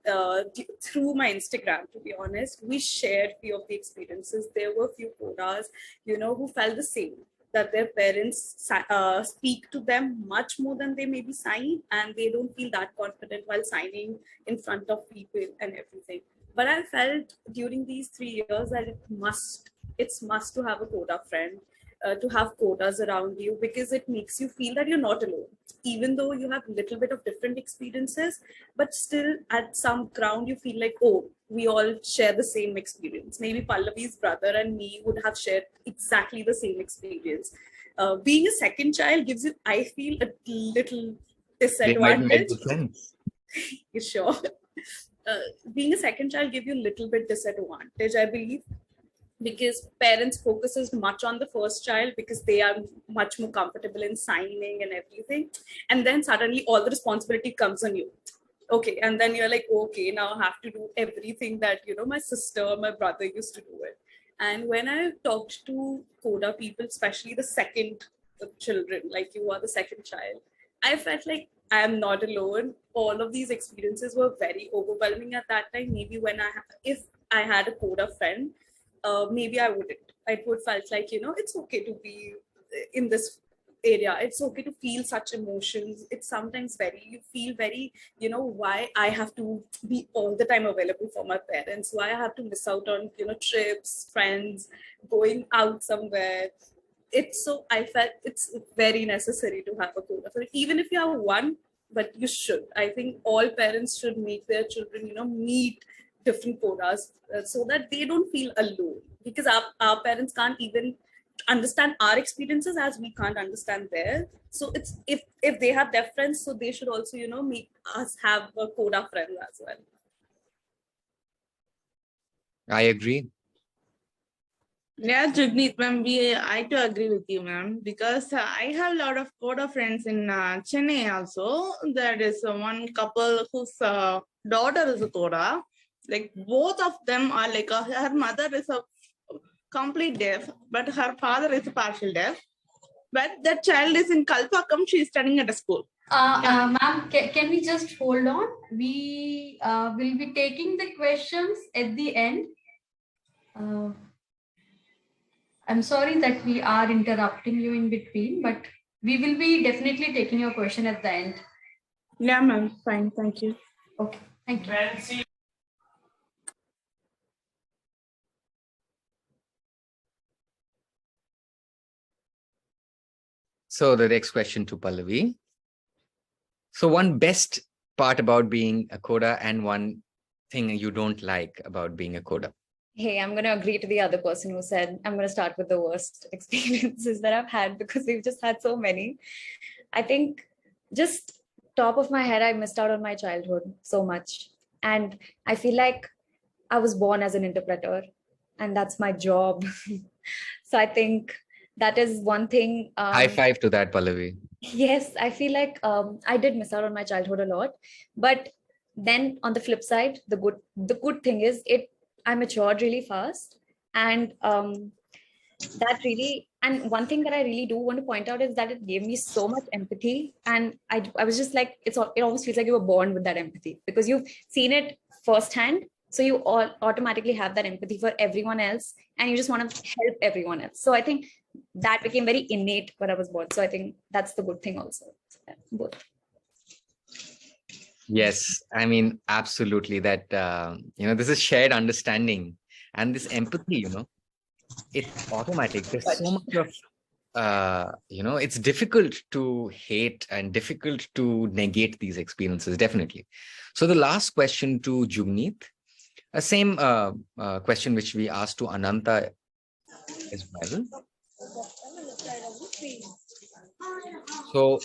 through my Instagram, to be honest, we shared few of the experiences. There were few codas, who felt the same, that their parents speak to them much more than they maybe sign, and they don't feel that confident while signing in front of people and everything. But I felt during these 3 years that it's must to have a Coda friend, to have Codas around you, because it makes you feel that you're not alone, even though you have a little bit of different experiences. But still at some ground you feel like, oh, we all share the same experience. Maybe Pallavi's brother and me would have shared exactly the same experience. Being a second child gives you, I feel, a little They might make disadvantage. good friends. You sure? Being a second child gives you a little bit disadvantage, I believe, because parents focuses much on the first child because they are much more comfortable in signing and everything, and then suddenly all the responsibility comes on you. Okay, and then you're like, okay, now I have to do everything that my sister, my brother used to do it. And when I talked to Coda people, especially the second children, like you are the second child, I felt like I am not alone. All of these experiences were very overwhelming at that time. Maybe if I had a Coda friend, maybe I wouldn't. It would felt like, it's okay to be in this area. It's okay to feel such emotions. It's sometimes you feel very, why I have to be all the time available for my parents, why I have to miss out on, trips, friends, going out somewhere. I felt it's very necessary to have a Coda friend, even if you have one, but you should. I think all parents should make their children, meet different Codas, so that they don't feel alone, because our parents can't even understand our experiences as we can't understand theirs. So it's, if they have their friends, so they should also, make us have a Coda friend as well. I agree. Yeah, Jugneet, ma'am, I too agree with you, ma'am, because I have a lot of Coda friends in Chennai also. There is one couple whose daughter is a Coda. Like both of them are like, her mother is a complete deaf, but her father is a partial deaf. But that child is in Kalpakam, she is studying at a school. Ma'am, can we just hold on? We will be taking the questions at the end. I'm sorry that we are interrupting you in between, but we will be definitely taking your question at the end. Yeah, ma'am. Fine. Thank you. Okay. Thank you. So the next question to Pallavi. So one best part about being a coda and one thing you don't like about being a coda. Hey, I'm going to agree to the other person who said I'm going to start with the worst experiences that I've had, because we've just had so many. I think just top of my head, I missed out on my childhood so much. And I feel like I was born as an interpreter and that's my job. So I think that is one thing. High five to that, Pallavi. Yes, I feel like I did miss out on my childhood a lot. But then on the flip side, the good thing is I matured really fast. And that really, and one thing that I really do want to point out is that it gave me so much empathy. And I was just like, it almost feels like you were born with that empathy because you've seen it firsthand. So you all automatically have that empathy for everyone else and you just want to help everyone else. So I think that became very innate when I was born. So I think that's the good thing also. Both. Yes, I mean, absolutely that, this is shared understanding and this empathy, it's automatic. There's so much of, it's difficult to hate and difficult to negate these experiences, definitely. So the last question to Jugneet, same question which we asked to Ananta as well. So,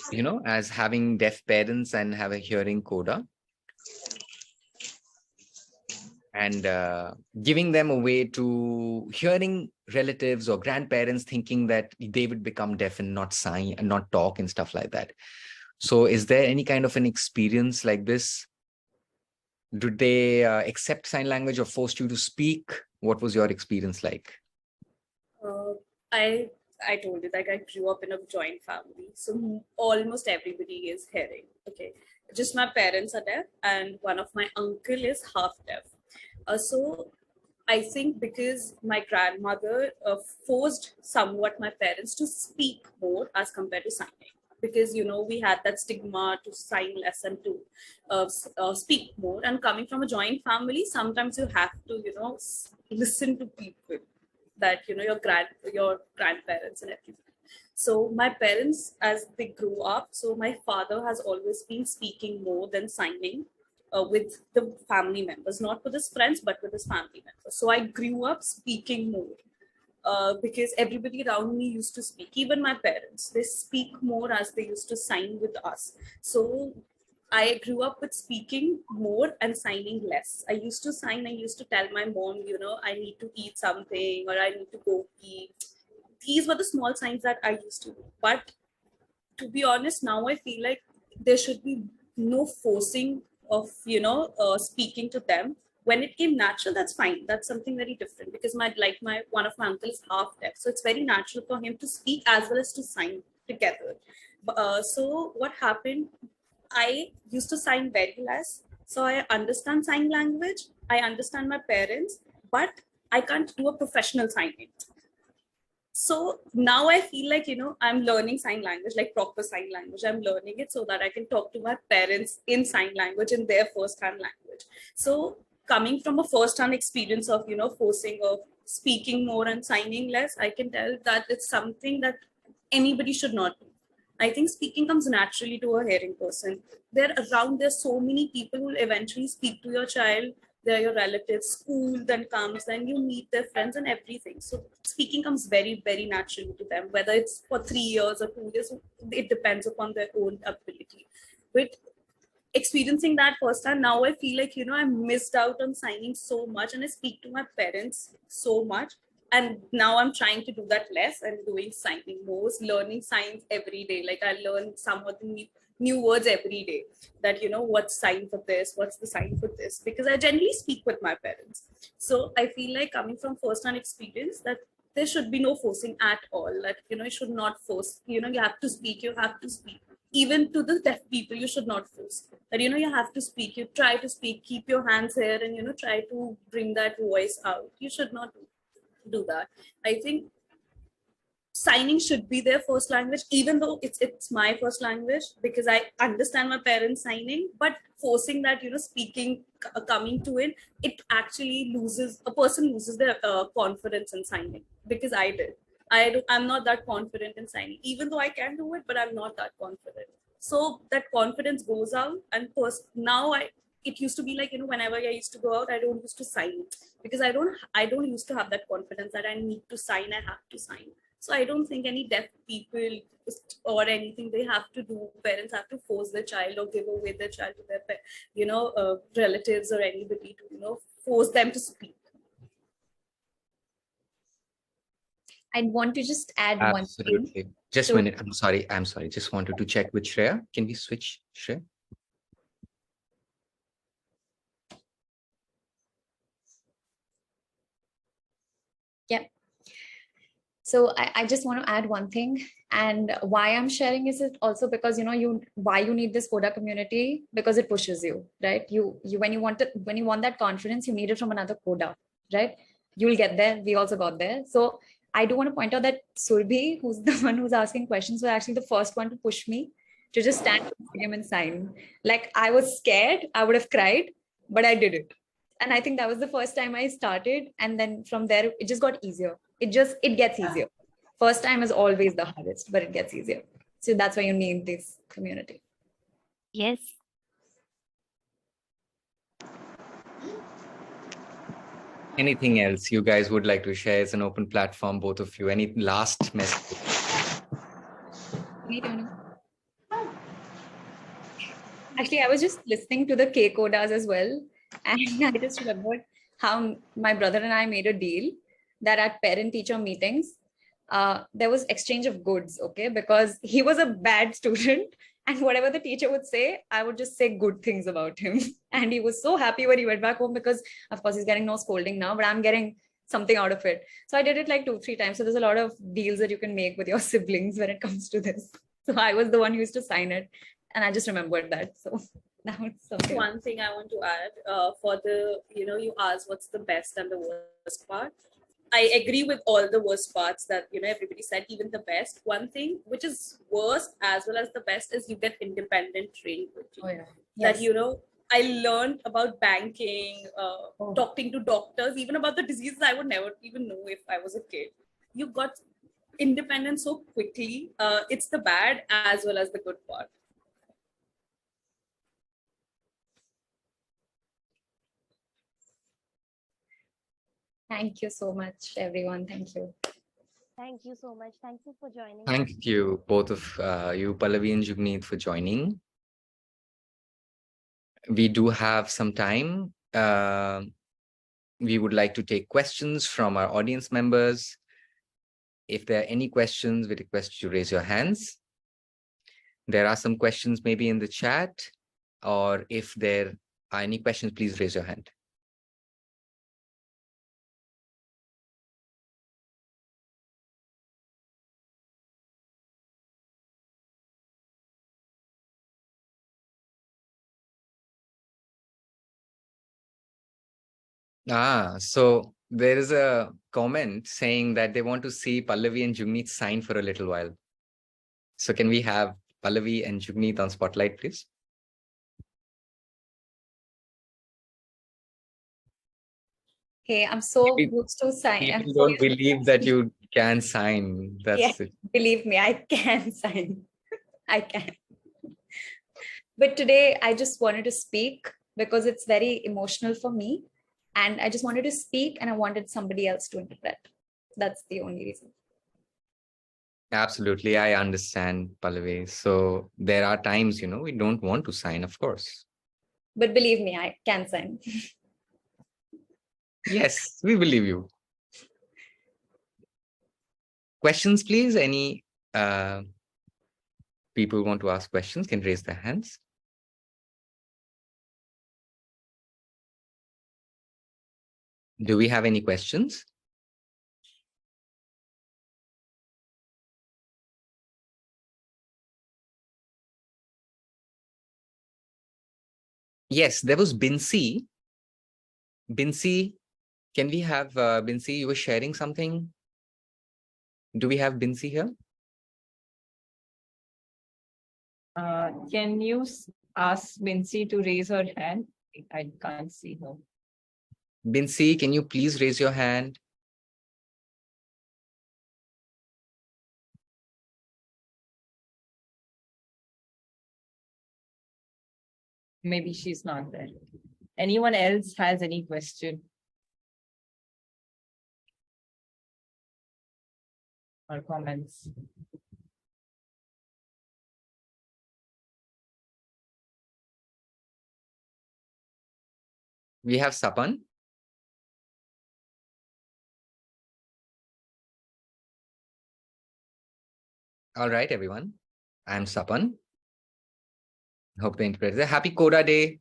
as having deaf parents and have a hearing coda and giving them a way to hearing relatives or grandparents thinking that they would become deaf and not sign and not talk and stuff like that. So is there any kind of an experience like this? Did they accept sign language or forced you to speak? What was your experience like? I told you, like, I grew up in a joint family, so almost everybody is hearing. Okay, just my parents are deaf, and one of my uncle is half deaf. So I think because my grandmother forced somewhat my parents to speak more as compared to signing, because we had that stigma to sign less and to speak more. And coming from a joint family, sometimes you have to listen to people, that your grandparents and everything. So my parents, as they grew up, so my father has always been speaking more than signing with the family members, not with his friends, but with his family members. So I grew up speaking more because everybody around me used to speak. Even my parents, they speak more as they used to sign with us. So I grew up with speaking more and signing less. I used to sign, I used to tell my mom, I need to eat something or I need to go eat. These were the small signs that I used to do. But to be honest, now I feel like there should be no forcing of, speaking to them. When it came natural, that's fine. That's something very different because one of my uncle is half deaf. So it's very natural for him to speak as well as to sign together. So what happened, I used to sign very less. So I understand sign language. I understand my parents, but I can't do a professional signing. So now I feel like, I'm learning sign language, like proper sign language. I'm learning it so that I can talk to my parents in sign language, in their first-hand language. So coming from a first-hand experience of, forcing of speaking more and signing less, I can tell that it's something that anybody should not do. I think speaking comes naturally to a hearing person. There's so many people who will eventually speak to your child. They're your relatives, school then comes, then you meet their friends and everything. So speaking comes very, very naturally to them, whether it's for 3 years or 2 years, it depends upon their own ability. But experiencing that firsthand, now I feel like, I missed out on signing so much and I speak to my parents so much. And now I'm trying to do that less and doing signing more, learning signs every day. Like I learn some of the new words every day, that, what's sign for this, what's the sign for this, because I generally speak with my parents. So I feel like coming from first-hand experience that there should be no forcing at all. That, you should not force, you have to speak, even to the deaf people, you should not force that, you have to speak, you try to speak, keep your hands here and, try to bring that voice out. You should not do that. I think signing should be their first language, even though it's my first language, because I understand my parents signing, but forcing that, speaking, coming to it actually a person loses their confidence in signing, because I did. I'm not that confident in signing, even though I can do it, but I'm not that confident. So that confidence goes out, and now it used to be like, whenever I used to go out, I don't used to sign because I don't used to have that confidence that I need to sign, I have to sign. So I don't think any deaf people or anything they have to do, parents have to force their child or give away their child to their relatives or anybody to force them to speak. I want to just add one thing. Absolutely. Just a So- minute. I'm sorry. Just wanted to check with Shreya. Can we switch, Shreya? Yeah. So I just want to add one thing, and why I'm sharing is it also because why you need this Coda community, because it pushes you, right? You when you want that confidence, you need it from another Coda, right? You'll get there. We also got there. So I do want to point out that Surbhi, who's the one who's asking questions, was actually the first one to push me to just stand on the podium and sign. Like, I was scared, I would have cried, but I did it. And I think that was the first time I started, and then from there it just got easier. It gets easier. First time is always the hardest, but it gets easier. So that's why you need this community. Yes. Anything else you guys would like to share? It's an open platform, both of you. Any last message? Actually, I was just listening to the Codas as well, and I just remembered how my brother and I made a deal that at parent-teacher meetings, there was exchange of goods, okay? Because he was a bad student, and whatever the teacher would say, I would just say good things about him. And he was so happy when he went back home because, of course, he's getting no scolding now, but I'm getting something out of it. So I did it like 2-3 times. So there's a lot of deals that you can make with your siblings when it comes to this. So I was the one who used to sign it, and I just remembered that. So that was something. One thing I want to add for the, you asked what's the best and the worst part. I agree with all the worst parts that, everybody said, even the best. One thing which is worst as well as the best is you get independent training. Oh, yeah. That, Yes. I learned about banking, talking to doctors, even about the diseases I would never even know if I was a kid. You got independent so quickly. It's the bad as well as the good part. Thank you so much, everyone. Thank you. Thank you so much. Thank you for joining. Thank you, both of you, Pallavi and Jugneet, for joining. We do have some time. We would like to take questions from our audience members. If there are any questions, we request you to raise your hands. There are some questions maybe in the chat, or if there are any questions, please raise your hand. So there is a comment saying that they want to see Pallavi and Jugneet sign for a little while. So can we have Pallavi and Jugneet on spotlight, please? Hey, I'm so used to sign. People don't believe that you can sign. That's it. Believe me, I can sign. I can. But today I just wanted to speak because it's very emotional for me. And I just wanted to speak, and I wanted somebody else to interpret. That's the only reason. Absolutely, I understand, Pallavi. So there are times, we don't want to sign, of course. But believe me, I can sign. Yes, we believe you. Questions, please. Any people who want to ask questions can raise their hands. Do we have any questions? Yes, there was Binsi. Binsi, can we have Binsi? You were sharing something. Do we have Binsi here? Can you ask Binsi to raise her hand? I can't see her. Binsi, can you please raise your hand? Maybe she's not there. Anyone else has any question? Or comments? We have Sapan. All right, everyone. I'm Sapan. Hope the interpreter. Happy Coda Day.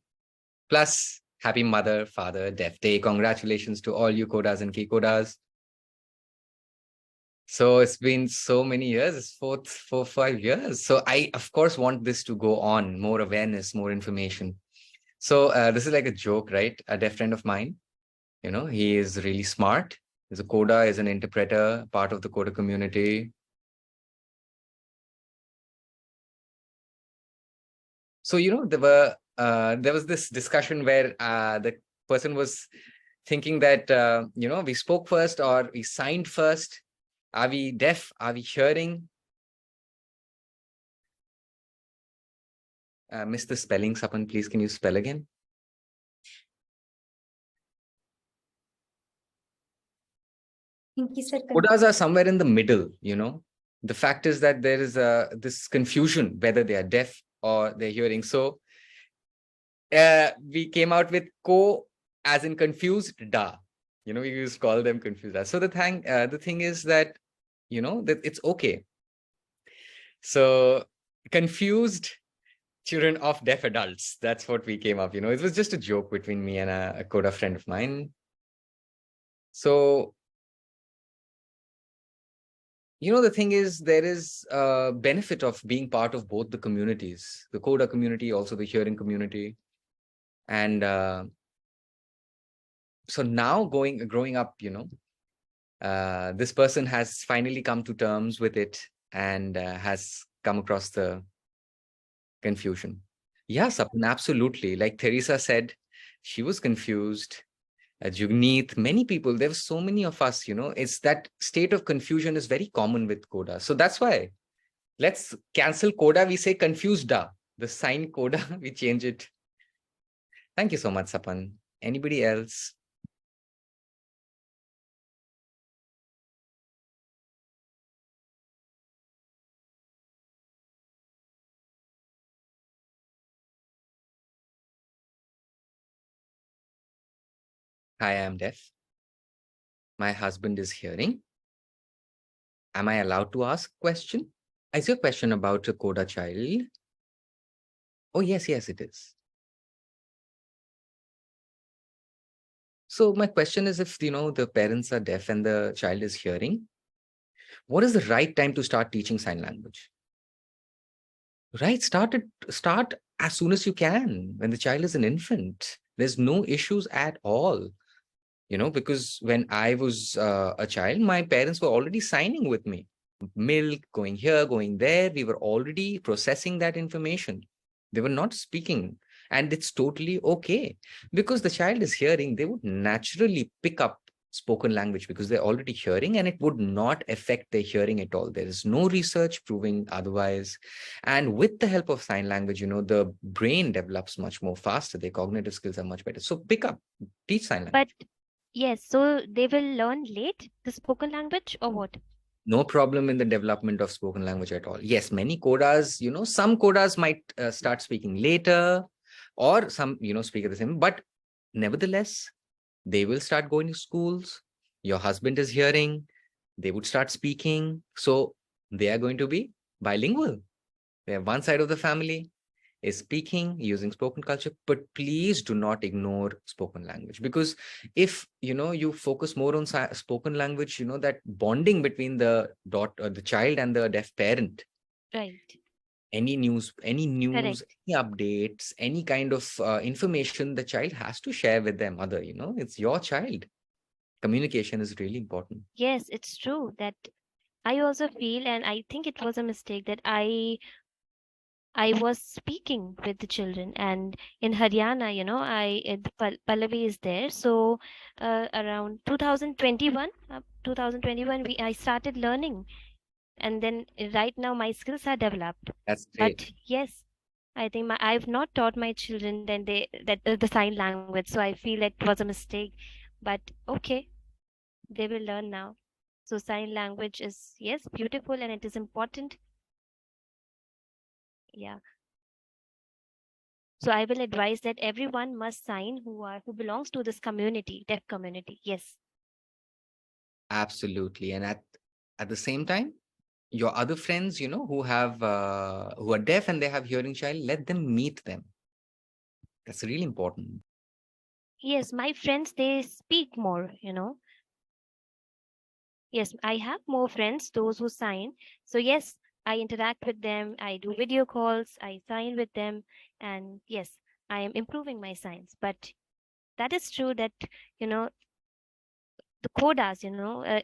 Plus, happy Mother, Father, Deaf Day. Congratulations to all you Codas and K-Codas. So it's been so many years, it's 5 years. So I, of course, want this to go on, more awareness, more information. So this is like a joke, right? A deaf friend of mine, he is really smart. He's a Coda, is an interpreter, part of the Coda community. So, there was this discussion where the person was thinking that, we spoke first or we signed first. Are we deaf? Are we hearing? Missed the spelling, Sapan, please, can you spell again? Codas are somewhere in the middle, The fact is that there is this confusion whether they are deaf or they're hearing. So we came out with co as in confused da. We used to call them confused da. So the thing is that, that it's okay. So confused children of deaf adults. That's what we came up. It was just a joke between me and a Coda friend of mine. So, the thing is, there is a benefit of being part of both the communities, the Coda community, also the hearing community. And so now growing up, this person has finally come to terms with it and has come across the confusion. Yes, absolutely. Like Teresa said, she was confused. Jugneet, many people, there were so many of us, it's that state of confusion is very common with Coda. So that's why let's cancel Coda. We say confused da. The sign Coda, we change it. Thank you so much, Sapan. Anybody else? Hi, I am deaf. My husband is hearing. Am I allowed to ask a question? Is your question about a Coda child? Oh, yes, it is. So my question is, if, the parents are deaf and the child is hearing, what is the right time to start teaching sign language? Right, start as soon as you can, when the child is an infant. There's no issues at all. Because when I was a child, my parents were already signing with me. Milk, going here, going there. We were already processing that information. They were not speaking. And it's totally okay. Because the child is hearing, they would naturally pick up spoken language because they're already hearing, and it would not affect their hearing at all. There is no research proving otherwise. And with the help of sign language, the brain develops much more faster. Their cognitive skills are much better. So pick up, teach sign language. But yes, so they will learn late the spoken language or what? No problem in the development of spoken language at all. Yes, many Codas, some Codas might start speaking later, or some, speak at the same, but nevertheless, they will start going to schools. Your husband is hearing, they would start speaking. So they are going to be bilingual. They have one side of the family is speaking, using spoken culture, but please do not ignore spoken language, because if you focus more on spoken language, that bonding between the child and the deaf parent, right? Any news, Correct. any updates, any kind of information the child has to share with their mother. It's your child. Communication is really important. Yes, it's true that I also feel, and I think it was a mistake that I was speaking with the children, and in Haryana, Pallavi is there. So around 2021, I started learning, and then right now my skills are developed. That's great. But yes, I think I've not taught my children then the sign language, so I feel it was a mistake. But okay, they will learn now. So sign language is, yes, beautiful and it is important. Yeah. So I will advise that everyone must sign who belongs to this community, deaf community. Yes. Absolutely. And at the same time, your other friends, who are deaf and they have hearing child, let them meet them. That's really important. Yes, my friends, they speak more. Yes, I have more friends, those who sign. So yes, I interact with them, I do video calls, I sign with them, and yes, I am improving my signs. But that is true that, you know, the codas,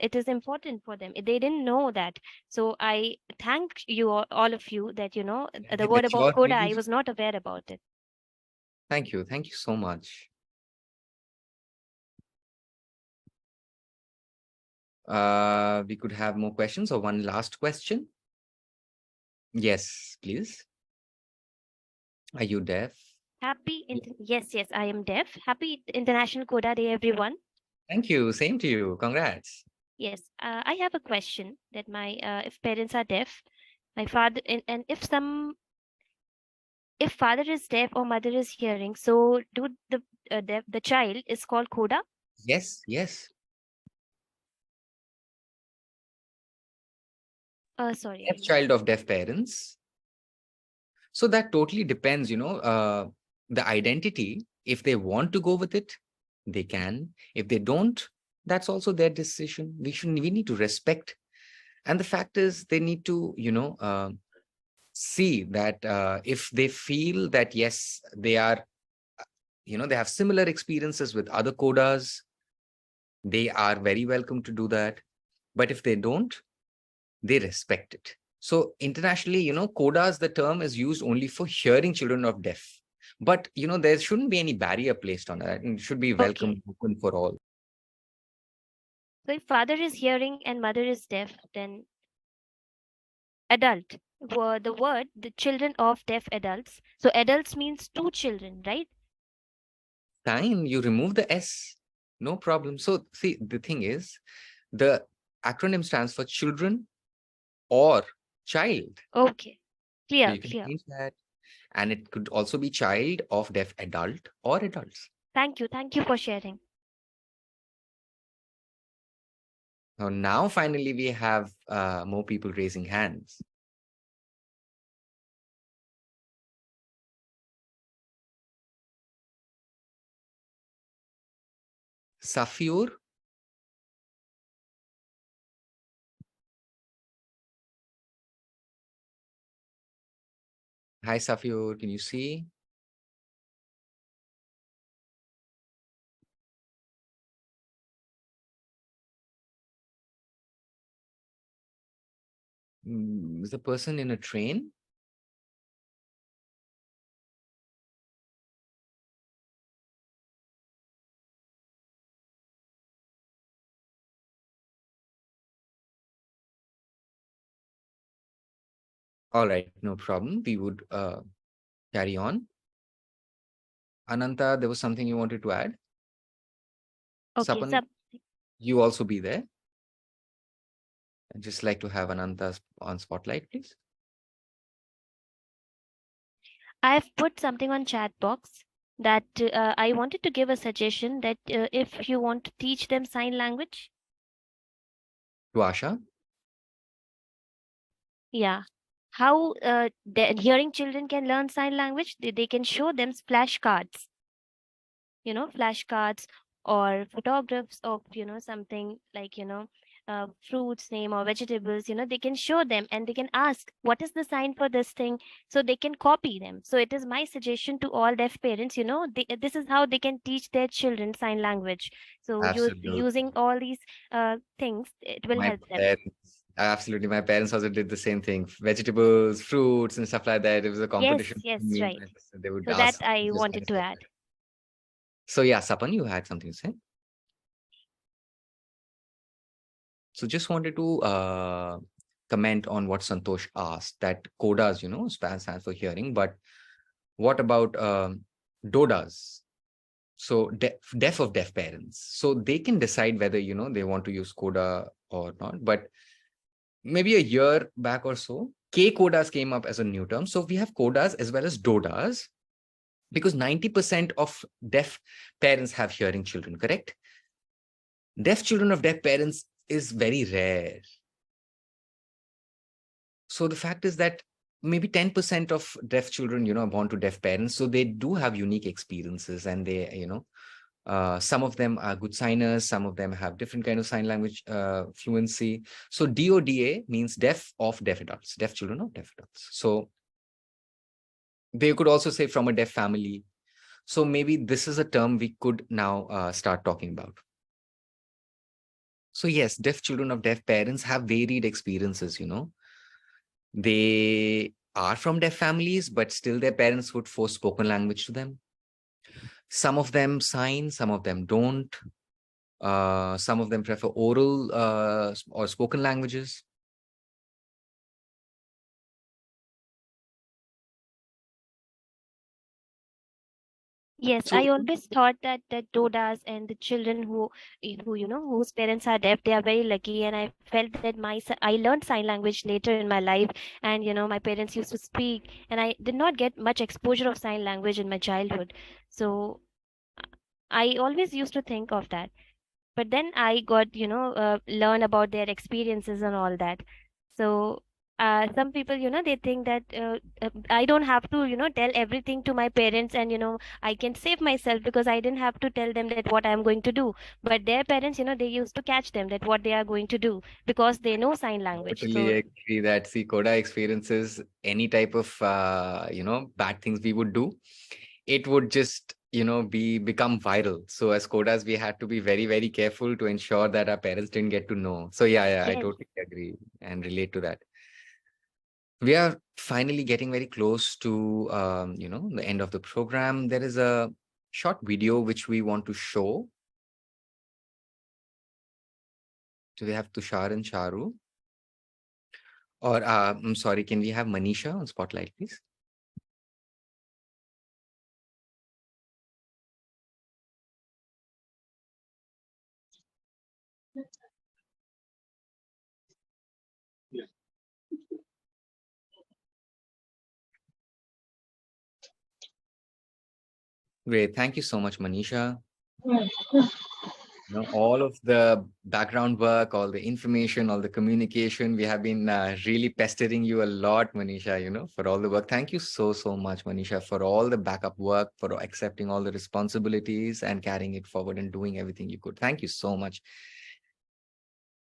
it is important for them. They didn't know that. So I thank you all of you that, the Hey, word but about you're coda, I really, was not aware about it. thank you. Thank you so much. We could have more questions or one last question. Yes, please. Are you deaf? Yes, yes, I am deaf. Happy International Coda Day, everyone. Thank you. Same to you. Congrats. Yes, I have a question that my if parents are deaf, my father and if father is deaf or mother is hearing, so do the child is called coda? Yes, yes. Sorry, Deaf child of deaf parents. So that totally depends, the identity. If they want to go with it, they can. If they don't, that's also their decision. We need to respect. And the fact is, they need to, see that if they feel that, yes, they are, they have similar experiences with other codas, they are very welcome to do that. But if they don't, they respect it. So internationally, codas, the term is used only for hearing children of deaf. But, there shouldn't be any barrier placed on that. It should be welcome, Okay. open for all. So if father is hearing and mother is deaf, then adult. The word, the children of deaf adults. So adults means two children, right? Fine, you remove the S, no problem. So see, the thing is, the acronym stands for children or child. Okay. So Clear, you can clear. change that. And it could also be child of deaf adult or adults. Thank you. Thank you for sharing. Now finally, we have more people raising hands. Safiur. Hi, Safiur. Can you see? Is the person in a train? All right, no problem. We would carry on. Ananta, there was something you wanted to add? Okay, Sapan, you also be there. I'd just like to have Ananta on spotlight, please. I've put something on chat box that I wanted to give a suggestion that if you want to teach them sign language, To Asha? yeah, how the hearing children can learn sign language, they can show them flashcards, flashcards or photographs of, something like, fruits name or vegetables, they can show them and they can ask, what is the sign for this thing? So they can copy them. So it is my suggestion to all deaf parents, this is how they can teach their children sign language. So Absolutely. using all these things, it will My help them. parents, absolutely. My parents also did the same thing. Vegetables, fruits, and stuff like that. It was a Yes, competition. yes, Me and right. my sister, they would So that ask I just like wanted to that. add. So yeah, Sapan, you had something to say. So just wanted to comment on what Santosh asked, that codas, stands for hearing, but What about DODAs? So deaf of deaf parents. So they can decide whether, they want to use Coda or not. But maybe a year back or so, Codas came up as a new term. So we have Codas as well as DODAs, because 90% of deaf parents have hearing children, correct? Deaf children of deaf parents is very rare. So the fact is that maybe 10% of deaf children, are born to deaf parents. So they do have unique experiences, and they, some of them are good signers. Some of them have different kind of sign language fluency. So DODA means deaf of deaf adults, deaf children of deaf adults. So they could also say from a deaf family. So maybe this is a term we could now start talking about. So yes, deaf children of deaf parents have varied experiences, They are from deaf families, but still their parents would force spoken language to them. Some of them sign, some of them don't. Some of them prefer oral or spoken languages. Yes, So I always thought that Dodas and the children whose parents are deaf, they are very lucky. And I felt that I learned sign language later in my life, and my parents used to speak, and I did not get much exposure of sign language in my childhood. So I always used to think of that. But then I got learn about their experiences and all that. So some people they think that I don't have to tell everything to my parents, and I can save myself because I didn't have to tell them that what I'm going to do. But their parents they used to catch them that what they are going to do because they know sign language. totally So agree that, see, Coda experiences any type of bad things we would do, it would just become viral. So as Codas, we had to be very, very careful to ensure that our parents didn't get to know. So yeah, I yes. totally agree and relate to that. We are finally getting very close to the end of the program. There is a short video which we want to show. Do we have Tushar and Charu? Or I'm sorry, can we have Manisha on spotlight, please? Great. Thank you so much, Manisha. All of the background work, all the information, all the communication, we have been really pestering you a lot, Manisha, for all the work. Thank you so, so much, Manisha, for all the backup work, for accepting all the responsibilities and carrying it forward and doing everything you could. Thank you so much.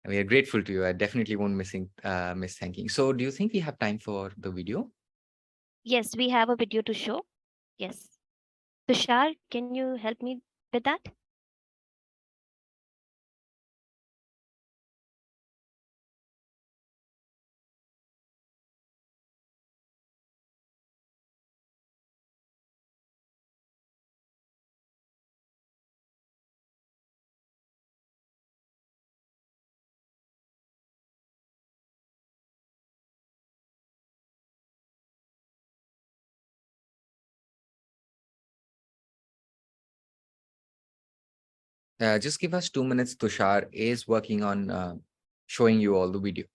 We are grateful to you. I definitely won't miss thanking. So do you think we have time for the video? Yes, we have a video to show. Yes. Tushar, can you help me with that? Just give us 2 minutes. Tushar is working on showing you all the video.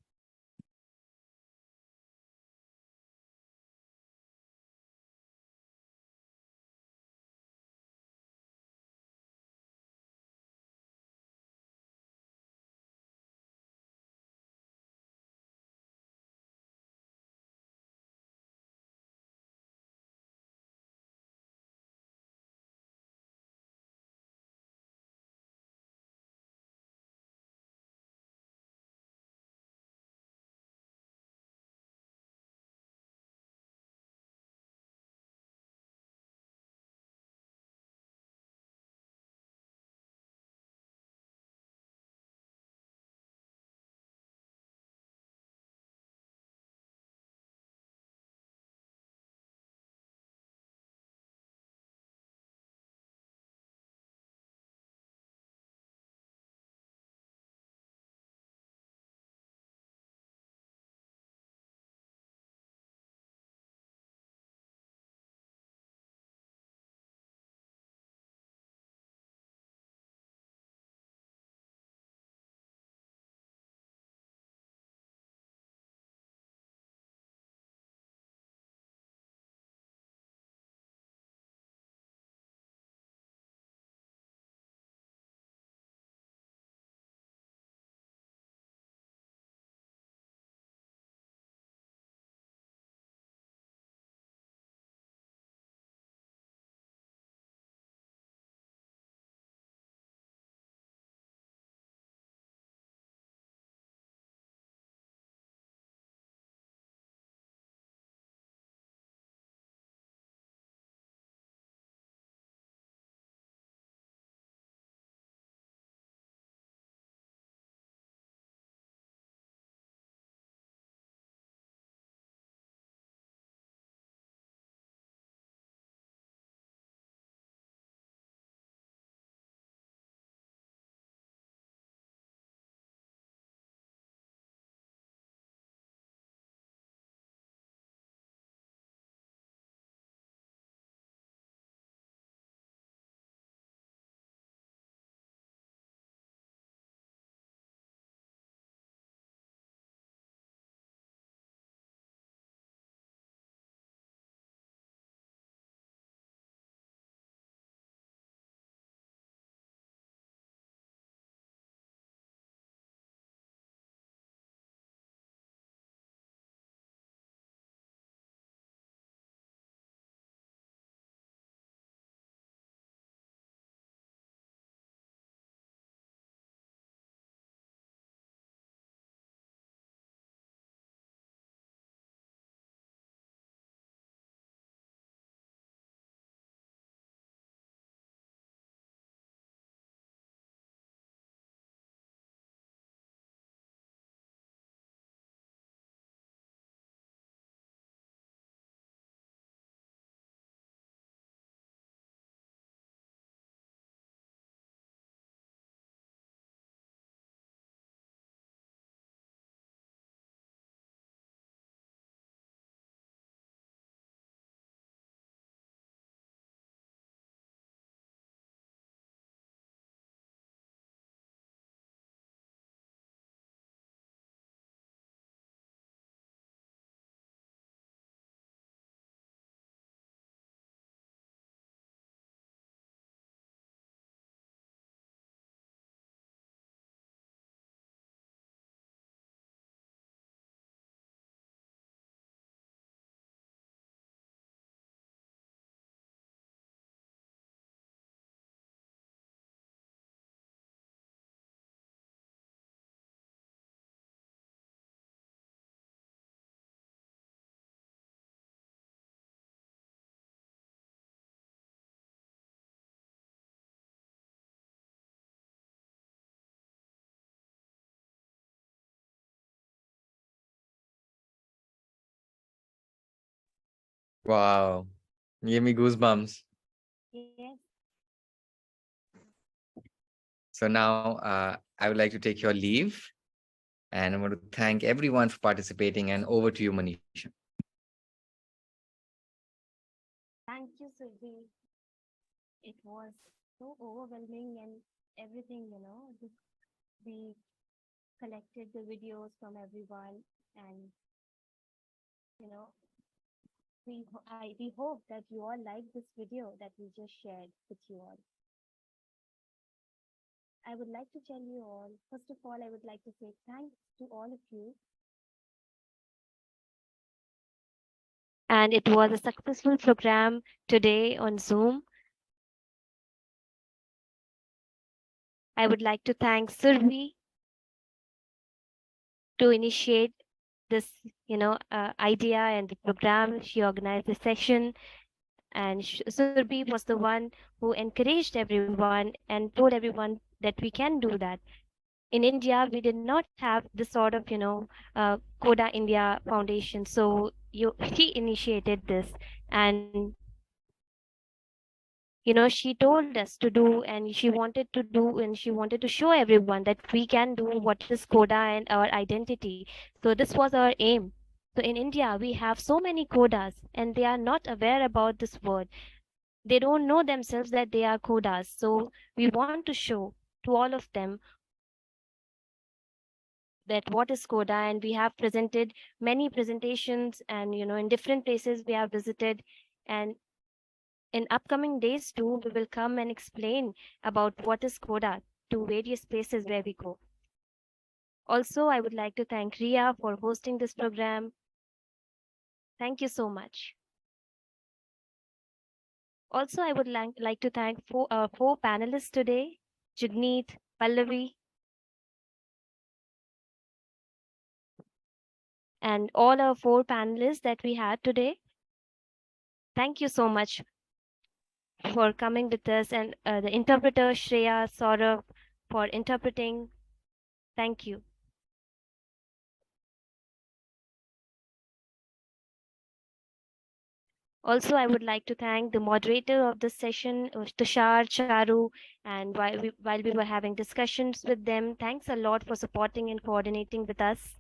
Wow. Gave me goosebumps. Yes. So now I would like to take your leave, and I want to thank everyone for participating, and over to you, Manisha. Thank you, Surbhi. It was so overwhelming and everything, we collected the videos from everyone, and you know, we hope that you all like this video that we just shared with you all. I would like to tell you all, first of all, I would like to say thanks to all of you. And it was a successful program today on Zoom. I would like to thank Survi to initiate this, idea and the program. She organized the session, and Surbi was the one who encouraged everyone and told everyone that we can do that. In India, we did not have this sort of, Coda India Foundation. So she initiated this, and she told us to do, and she wanted to do, and she wanted to show everyone that we can do what is Coda and our identity. So this was our aim. So in India, we have so many Codas, and they are not aware about this word. They don't know themselves that they are Codas. So we want to show to all of them that what is Coda, and we have presented many presentations, and in different places we have visited, and in upcoming days too, we will come and explain about what is Coda to various places where we go. Also, I would like to thank Ria for hosting this program. Thank you so much. Also, I would like to thank four panelists today, Jugneet, Pallavi, and all our four panelists that we had today. Thank you so much for coming with us, and the interpreter, Shreya, Saurabh, for interpreting. Thank you. Also, I would like to thank the moderator of this session, Tushar, Charu, and while we were having discussions with them, thanks a lot for supporting and coordinating with us.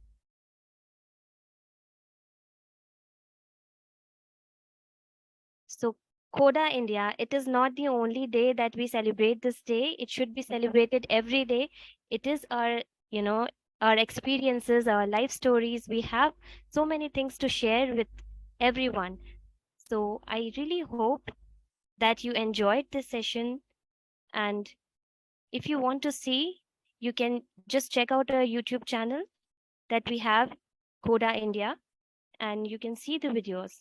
So, Coda India, it is not the only day that we celebrate this day. It should be celebrated every day. It is our, our experiences, our life stories. We have so many things to share with everyone. So, I really hope that you enjoyed this session, and if you want to see, you can just check out our YouTube channel that we have, Coda India, and you can see the videos.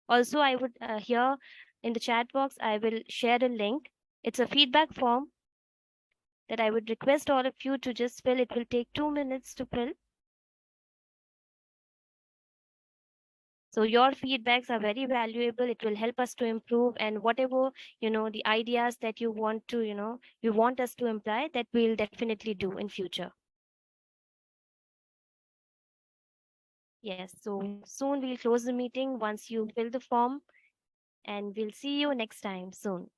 Also, I would here in the chat box, I will share a link. It's a feedback form that I would request all of you to just fill. It will take 2 minutes to fill. So your feedbacks are very valuable. It will help us to improve, and whatever, the ideas that you want to, you want us to imply, that we'll definitely do in future. Yes, so soon we'll close the meeting once you fill the form, and we'll see you next time soon.